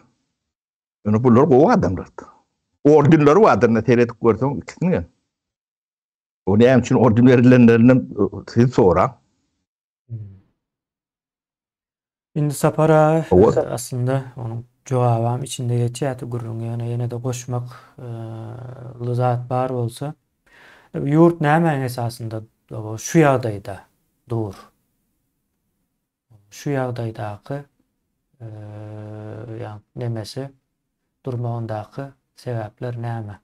Yani bunlar o adamlardır. Ordinleri vardır ne seyredip görsen ikisini. O ne için ordin verilerinden siz sonra. Şimdi Sapara aslında onun cevabım içinde geçiyatı gurrun yani yine de koşmak zat var olsa yurt nämen esasında şu ýagdaýda dur. Şu ýagdaýdaky yani nemesi durmagyndaki sebäpler näme?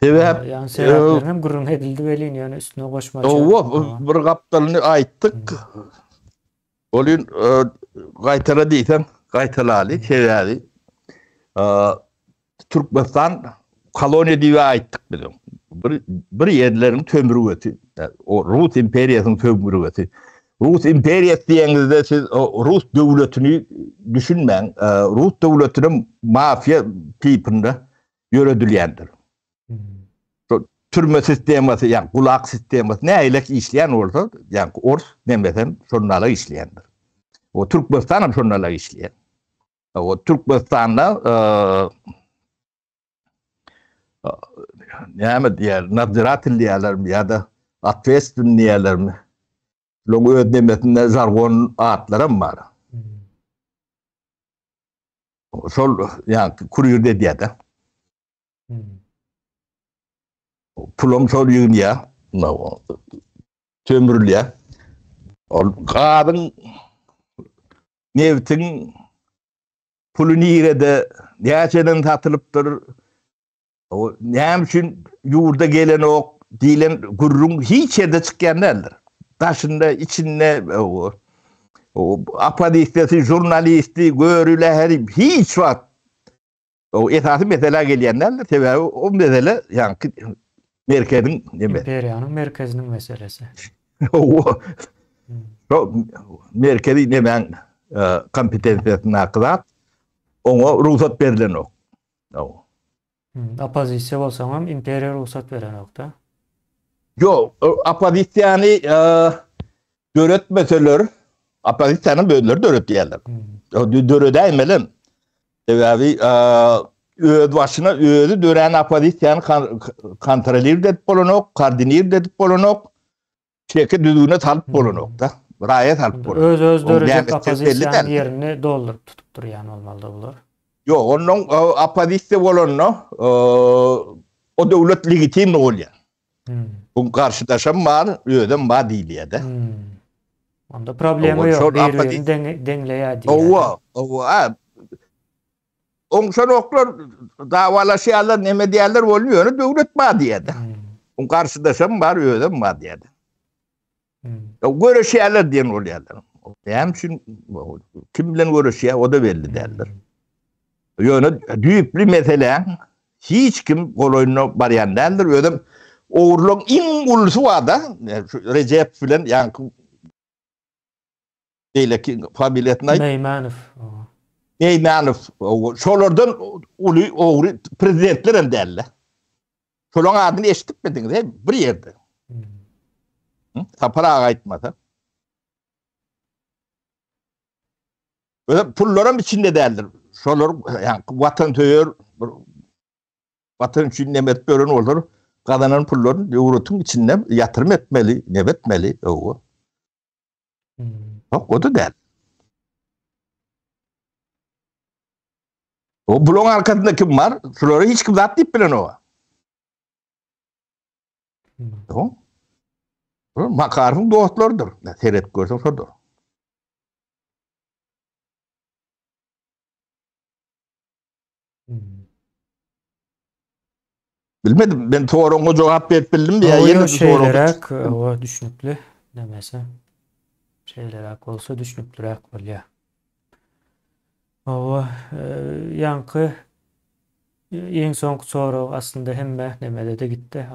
Sebäp yani sebäpleriniň gurrun edildi welin yani üstüne goşmaça. Bir gaptalyny aýtdyk. Olun gaýtara diýsem gaýtalaly, şeýle. Türkmenistan koloniýa diýip aýtdyk bilen. Bir ýerleriň tömürügeti. O Rus imperiýasynyň tömürügeti. Rus imperiýasy diýeňizde siz Rus döwletini düşünmäň. Rus döwletini mafia tipinde ýöredilýändir. Türme sistemasy, yani kulak sistemasy näýlek işleyen olsa, yani ors demesen şonlara işleyendir. O Türkmenistan şonlara işleyen. O Türkmenistan'da näme diýer, nazirat diýerler ya da atfestin diýerler mi? Long ödemesinde jargon atlarım var. Şol yani kurýerde diýär. Pulum şol ýygnya, tömürlýär. Ol gadyň nevtiň puluny ýerde näçeden satylypdyr. O näme üçin ýurda gelen ok diýilen gurrun hiç ýerde çykýan däldir. Taşında içinde o apadistesi, jurnalisti, görüleri hiç wagt o esasy mesele gelýänler sebäbi o mesele yani merkezin imperiýanyň merkeziniň meselesi. O merkezi nemen kompetensiyasına akıdat ona ruhsat verilen ok. Opozisiya bolsaň hem imperiya ruhsat beren okda. Yo, opozisyany döretmeseler, opozisiyanın bölüleri döret diýerler. Döredäýmelim. Sebäbi öz başına özü dören opozisiýany kontroller edip bolanok, koordinir edip bolanok, şeke düzgüne salyp bolanok da. Raýat salyp bolanok. Öz dörecek opozisiýanyň yerini doldurup tutup durýan bolmaly bular. Yo, onun opozisiya bolanno o döwlet legitim bolýar. Bu karşıdaşam var, ödem var diýilýär. Onda problemi ýok, bir-birini deňleýär diýär. Owa. Onşan oklar davalaşýarlar, neme diýerler bolmuyor, döwlet var diýär. Bu karşıdaşam var, ödem var diýär. Göreşýärler diýen bolýarlar. Hem şun kim bilen göreşýär, o da belli derler. Ýöne düýpli mesele hiç kim goloýuna barýan derler, ödem oğurluğun in ulusu var da Recep filan yani değil ki fabiliyetine Neymanov şolardan oğru prezidentlerin derler. Şolun adını eşitip mi dediniz? Bir yerde. Sapara aytmasa. Böyle pulların içinde derler. Şolar yani vatan töyür vatan için nemet börün olur. Kazanan pullarını yurtun içinde yatırım etmeli, ne etmeli o. Bak o da der. O blon arkasında kim var? Şuları hiç kim zat deyip bilen o. O. Makarımın dostlarıdır. Seyret görsen şudur. Bilmedim, ben soruna cevap verip bildim diye. O şeylerek, o düşünüklü demese. Şeylerek olsa düşünüklürek bolýar. O yankı en soňky soru aslında hemme nemede de gitti.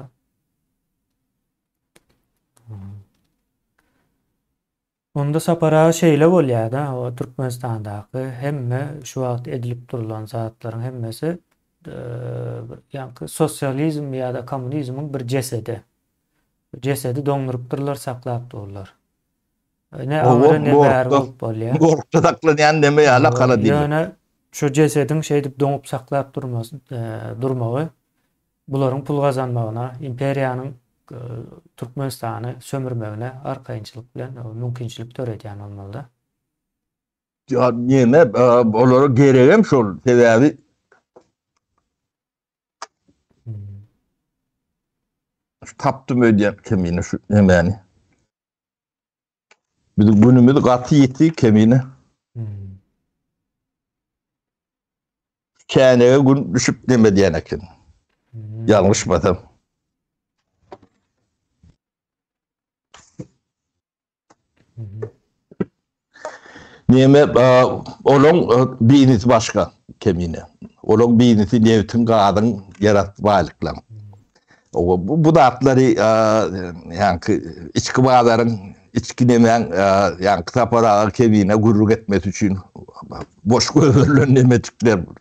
Onda sapara şeyle bolýar da, o Türkmenistandaky hemme şu wagt edilip durulan zatlaryň hemmesi yankı sosyalizm ya da komünizmin bir cesedi. Cesedi doňdurup saklap durlar. Ne ağrı ne bäri bolup bolýar. Gorkda saklanan neme ýala kala diýer. Ýöne şu cesedin şeýdip doňup saklap durmagy bularyň pul gazanmagyna, imperiýanyň Türkmenistany sömürmegine arkaýynçylyk bilen mümkinçilik töredýän bolmaly da. Ya neme olara geregem şol sebäbi taptım ödeyem kemiğine şu nemeni. Bir de günümüz katı yetti kemiğine. Kâneye gün düşüp neme diyenekin. Yanlış batam. Neme olon biýnisi başka kemiğine. Olon biýnisi nevtin gadyn yaratmalyklary. Bu da atları yani içki bağların içki nemen yani sapara kemiğine gururluk etmesi için boş gözlerle nemetikler bu.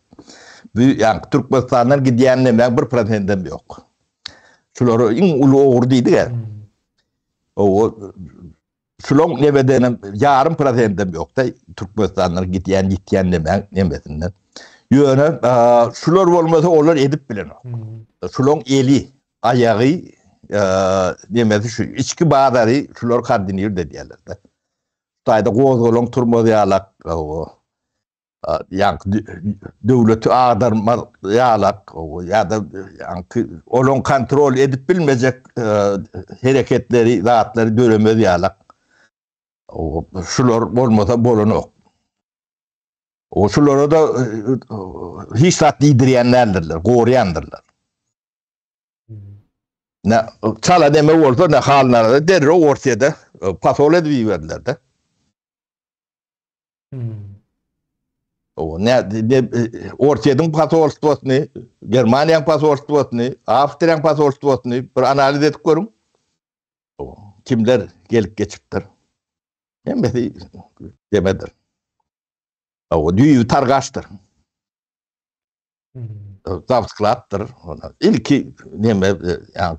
Yani Türkmenistan'dan gidiyen nemen 1%'dem yok. Şuları in ulu oğur deydi ya. O şulon nemeden yarım %'dem yok da Türkmenistan'dan gidiyen nemen nemesinden. Yöne şular olmasa onlar edip bilen o. Şulon eli ayağı demesi şu içki bağları şular kardinir de diyorlar da. Tayda gozgolon turmadı yalak o yank devleti ağdarma yalak o ya da yank olon kontrol edip bilmeyecek hareketleri rahatları döremedi yalak o şular olmasa bolonok. O şulara da hiç saat didiriyenlerdirler, koruyandirler. Ne çala deme olsa ne hallara derre ortaya pasol ediverdiler de. O ne ortadan pasolstwasny, Germaniýanyň pasolstwasny, Awstriýanyň pasolstwasny bir analiz edip görüň. kimler gelip geçipdir. Hem de demedir. O düyü targaçtır. Zavtıklattır. İlki neme yani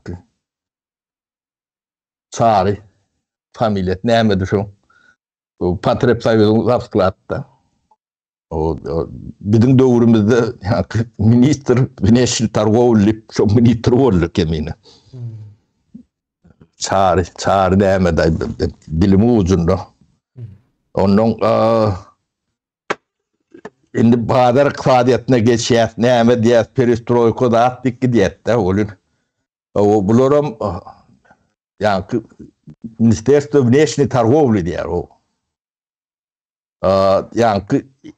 çağrı familiyet neme düşün. O patrep sayılır zavtıklattı. O bizim dövrümüzde yani minister Neşil Targovli çok minister oldu kemine. Çağrı neme de dilimi ucunda. Onun şimdi bazı faaliyetine geçer, neme diye perestroika da attık gidiyor da olun. O bulurum yani Ministerstvo внешней торговли diyor o. Yani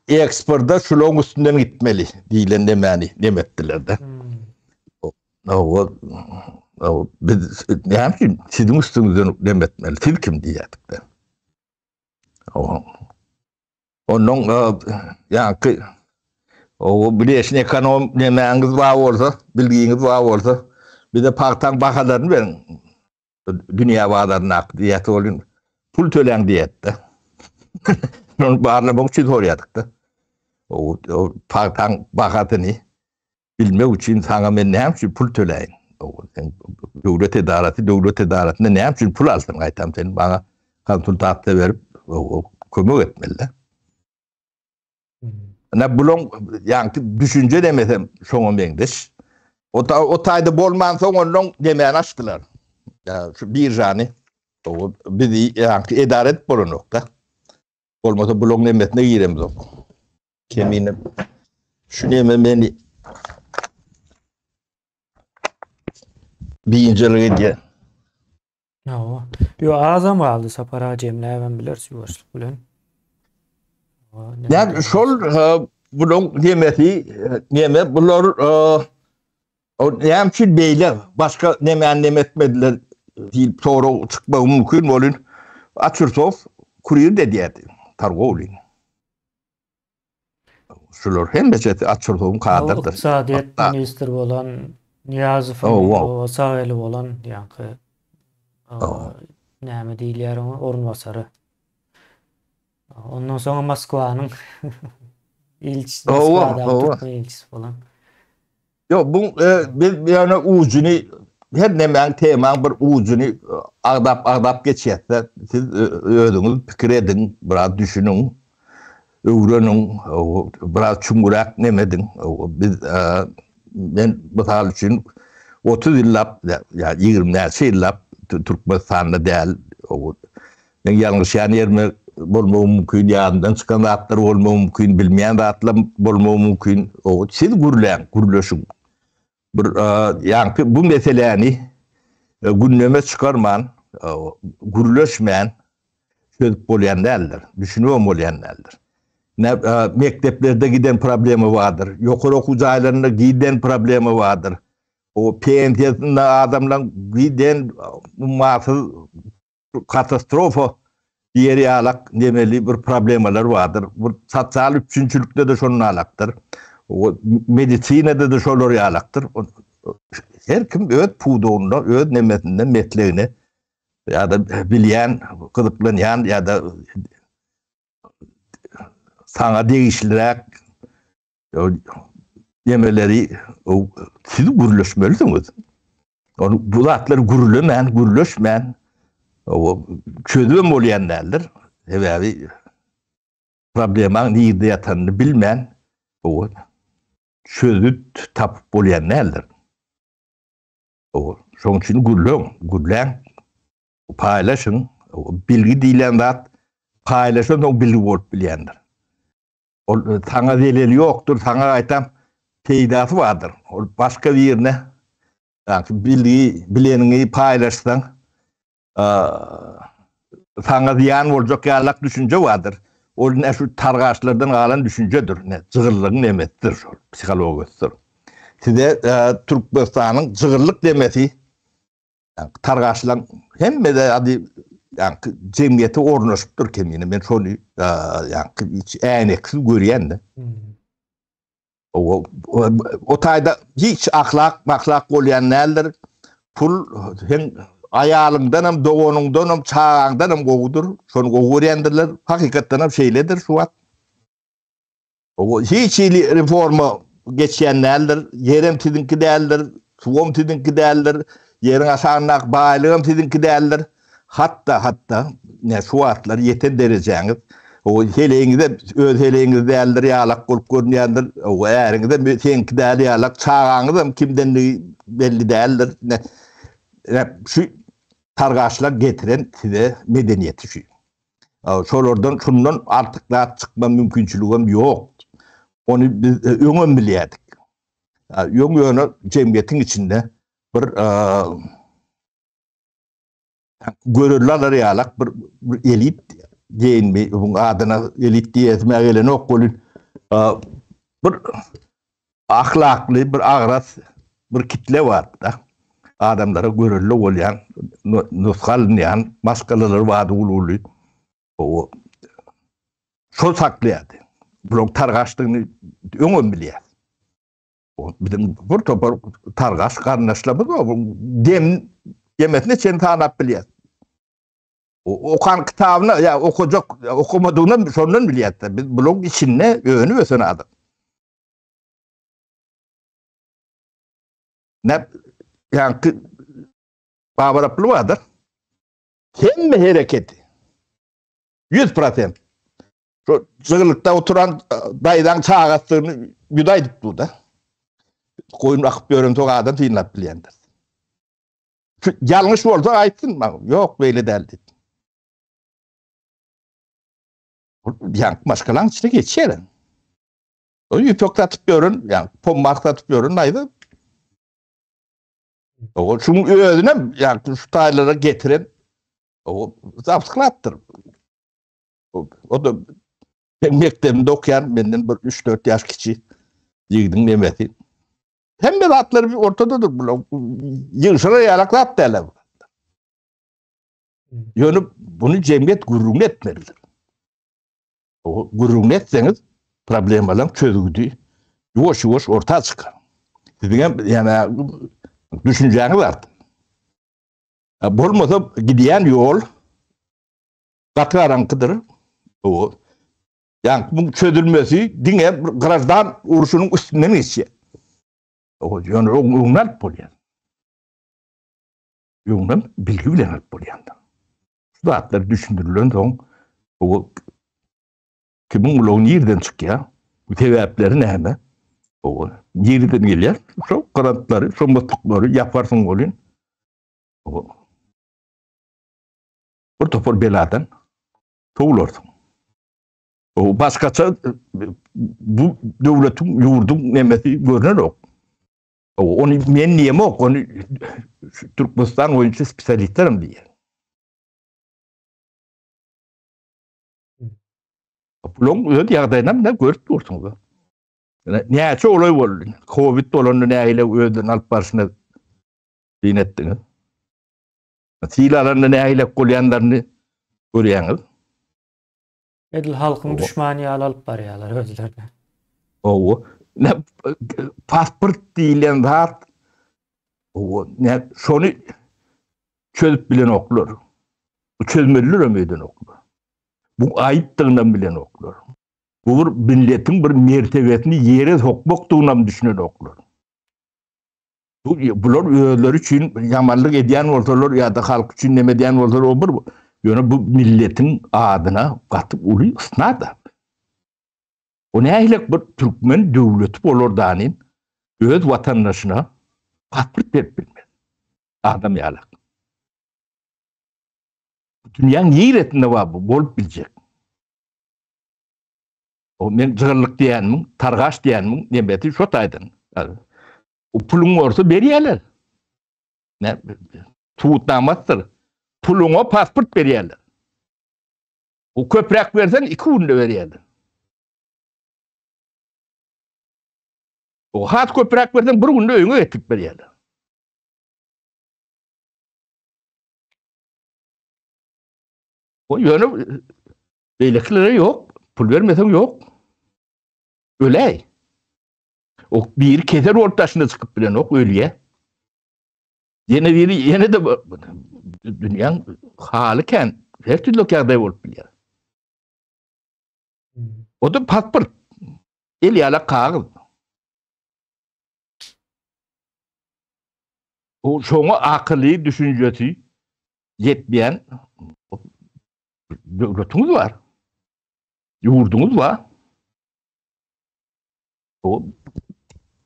eksporda şulon üstünden gitmeli diyen demettiler de. O biz yani sizin üstünüzden demetmeli. Siz kim diyecektik de. Onun yani o bileşin ekonom nemeniz var olsa, bilginiz var olsa bir de partan bakalarını verin. Dünya varlarına ak diyet olun. Pul tölen diyette. Onu bağırlamak için soruyadık da. O partan bakatını bilmek için sana ben ne yapayım pul töleyin. Devlet edaratında ne yapayım pul alsın. Aytam senin bana konsultatta verip kömür etmeliler. Ne bulun yani düşünce demesem şonu mendeş. O tayda bolman son onun demeyen açtılar. Ya şu bir jani o bizi yani edaret bu nokta. Olmasa bulun demetine giremiz o. Keminim. Şu beni bir inceliğe diye. Yo azam aldı sapara cemle ben bilirsin var bulan. Yani şol bunun demeti neme bunlar o neyemçi beyler başka nemen etmediler değil sonra çıkma mümkün olun Açırsov kuruyor dediydi Targovli. Şular hem beceti Açırsov'un kadırdır. İqtisadiyet minister olan Niyazov'un o sağeli olan yani neme deyilýär orunbasary. Ondan sonra Moskva'nın ilçisi, Moskva'da ilçisi falan. Yo bu bir yani ucunu her nemen teman bir ucunu adap geçýär. Siz özüňiz pikir edin, biraz düşünün, öwrenin, biraz çumurak nemedin. Biz ben bu hal için 30 yıllap yani 20 yıllap Türkmenistan'da değil. Ben yanlış yani yerime bolmam mümkün, yandan çıkan rahatlar olmam mümkün, bilmeyen rahatlar bolmam mümkün. Siz gürleşin. Yani bu meseleni gündeme çıkarman, gürleşmeyen çözüp bolyan derler, düşünüyorum bolyan derler. Mekteplerde giden problemi vardır, yukarı okuyucularında giden problemi vardır. O PNT'sinde adamla giden masal katastrofa diğeri alak demeli bir problemler vardır. Bu sosyal üçüncülükte de şunun alaktır. O medisinede de şunları alaktır. Her kim öğüt puduğunda, öğüt nemetinden metleğini ya da bilen, kılıplayan ya da sana değişilerek yemeleri siz gürleşmelisiniz. Bu zatlar gürleşmeyen o çözüm olayanlardır. Evet, problemin nerede yatanını bilmeyen o çözüm tapıp olayanlardır. O şunun için gürlen, paylaşın, bilgi diyen zat paylaşın o bilgi olup bilendir. O sana delili yoktur, sana aytam peydası vardır. O başka bir yerine yani bilgiyi, bilenini paylaşsan sana ziyan olacak yarlak düşünce vardır. O ne şu targaçlardan alan düşüncedir. Ne cığırlığın nemettir, psikologisidir. Size Türkmenistan'ın cığırlık demesi yani targaçlan hem de hadi yani cemiyeti ornaşıptır kemine. Ben şunu yani hiç eneksiz görüyen de. O tayda hiç ahlak olayan neler pul hem ayalındanam, doğunundanam, çağağındanam goğudur. Şonu goğurendirler. Hakikattanam şeyledir şu at. O hiç reforma geçenlerdir. Yerim tidinki değerler, suğum tidinki değerler, yerin aşağınak bağlığım tidinki değerler. Hatta ne şu atlar yeter dereceğiniz. O heleğinizde öz heleğinizde değerler yalak kolup görünüyendir. O eğerinizde tenki değerler yalak çağağınızda kimden belli değerler. Şu targaçlar getiren size medeniyeti şu. Şolordan şundan artık daha çıkma mümkünçülüğüm yok. Onu biz öňem bilýärdik. Öňöňe jemgyýetiň içinde bir görürler ýalak bir elit diýenmi, bu adyna elit diýetmek gelen okul bir ahlakly, bir agras bir kitle var da. Adamlara görürler bolýan, nusgalnyan, maskalalar wady ululy. O şol saklaýardy. Blok targaçlygyny öňem bilýär. O bizim bir topar targaç garnaşlamaz o dem yemetine çen tanap bilýär. O okan kitabyny ya okujak okumadygyny şondan bilýär. Biz blok içinde öňü ösen adam. Ne yani babaraplı vardır. Hemme hareketi 100%. Şu zığılıkta oturan dayıdan çağastığını güdaydık burada. Koyun akıp görün toğa adam tinlap bilendir. Yanlış olsa aytsın mı? Yok böyle deldi. Yani başkalarının içine geçerim. O yüpöktatıp görün, yani pommaktatıp görün neydi? O şunun özüne yani şu taylara getiren o zaptıklattır. O da ben mektebimde okuyan benden bir 3-4 yaş kiçi yigidin Mehmet'i. Hem de atları bir ortadadır. Yığışına yalaklat derler. Yani bunu cemiyet gururunu etmelidir. O gururunu etseniz problemlerin çözüldüğü yavaş ortaya çıkar. Sizin yani düşünceniz var. Bolmasa gidiyen yol katı arankıdır. O yani bu çözülmesi dine grazdan uruşunun üstünden geçiyor. O yani onlar polyan. Yondan bilgi bilen polyan. Şu atlar düşündürülen son o kimin ulan nereden çıkıyor? Bu sebepleri ne hemen? O nereden geliyor? Şu kanatları, şu mutlulukları yaparsın olun. O bir topar beladan toğulursun. O başkaça bu devletin yurdun nemeti görünür o. Onu men niyem ok, onu Türkmenistan oyuncu spesialistlerim diye. Bulun öyle yağdayınam ne görüp dursun. Neyse olay oldu. Covid olanı neyle ödün alıp başına dinettiniz. Silalarını neyle kolyanlarını görüyorsunuz. Edil halkın düşmanı alıp baryalar özlerine. O ne pasport diýilen zat o ne şonu çözüp bilen oklar. Bu çözmeliler ömeyden oklar. Bu ayıptığından bilen oklar. Bu milletin bir mertebesini yere sokmaktuğundan düşünen oklar. Bular özleri için yamanlık ediyen olsalar ya da halk için nemediyen olsalar o bir yani bu milletin adına katıp ulu ısnadı. O neyle bir Türkmen devleti olur danin öz vatandaşına pasport verip bilmez. Adam yalak. Dünyanın yeretinde var bu, bolup bilecek. O men zırlık diyenmin, targaç diyenmin nemeti şot aydın. O pulun olsa beriyerler. Ne? Tuğutlamazdır. Puluna pasport beriyerler. O köprek versen 2 günde beriyerler. O hat köprek versen 1 günde öňe etip berýärler. O ýöne beýleklere ýok, pul bermesem ýok. Öley. O bir keser ortaşyna çykyp bilen ok ölýe. Ýene de dünyanın halıken her türlü kağıda olup bilir. O da pasport. El yala kağıt. O şoňa akıllı düşünjesi yetmeyen devletiniz var. Yurdunuz var. O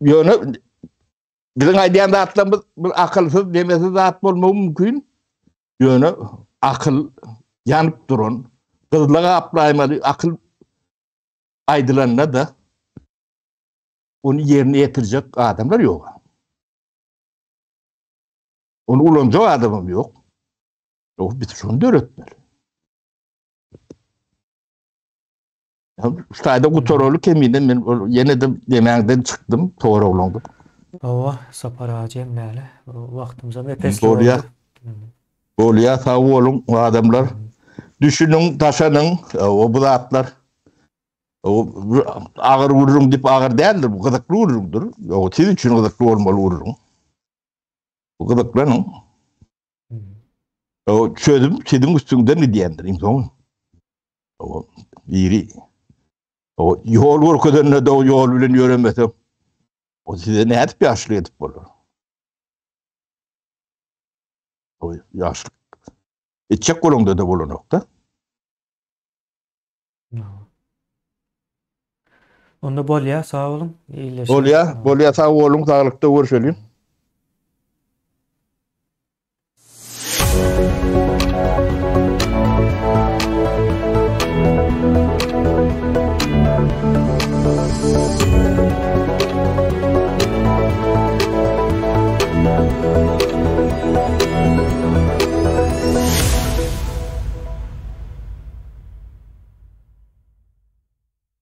yönü bizim aydayan zatlarımız bir akılsız demesiz zat bolmagy mümkün. Yönü akıl yanıp durun. Kızlığa aplaymalı akıl aydılarına da onu yerine getirecek adamlar yok. Onu ulanacak adamım yok. O bir şunu da öğretmeli. Şayda Kutorolu kemiğinden ben yine de yemeğinden çıktım. Doğru olandım. Baba sapar acem näle. Wagtymyza mepes Bolya. Bolya sağ olun o adamlar. Düşünün, taşanın, o bu zatlar. O ağır vururum deyip ağır değildir. Bu gıdıklı vururumdur. O siz için gıdıklı olmalı vururum. Bu gıdıklanın. O çözüm sizin üstünden ne diyendir imkanı. O biri. O yol vurkudanına da o yol bilen yöremesem. O size ne etip yaşlı edip olur. O yaşlı. İçecek kolunda da bulunukta. Onda bolya sağ olun. İyileşin. Bolya sağ olun. Sağlıkta görüşelim.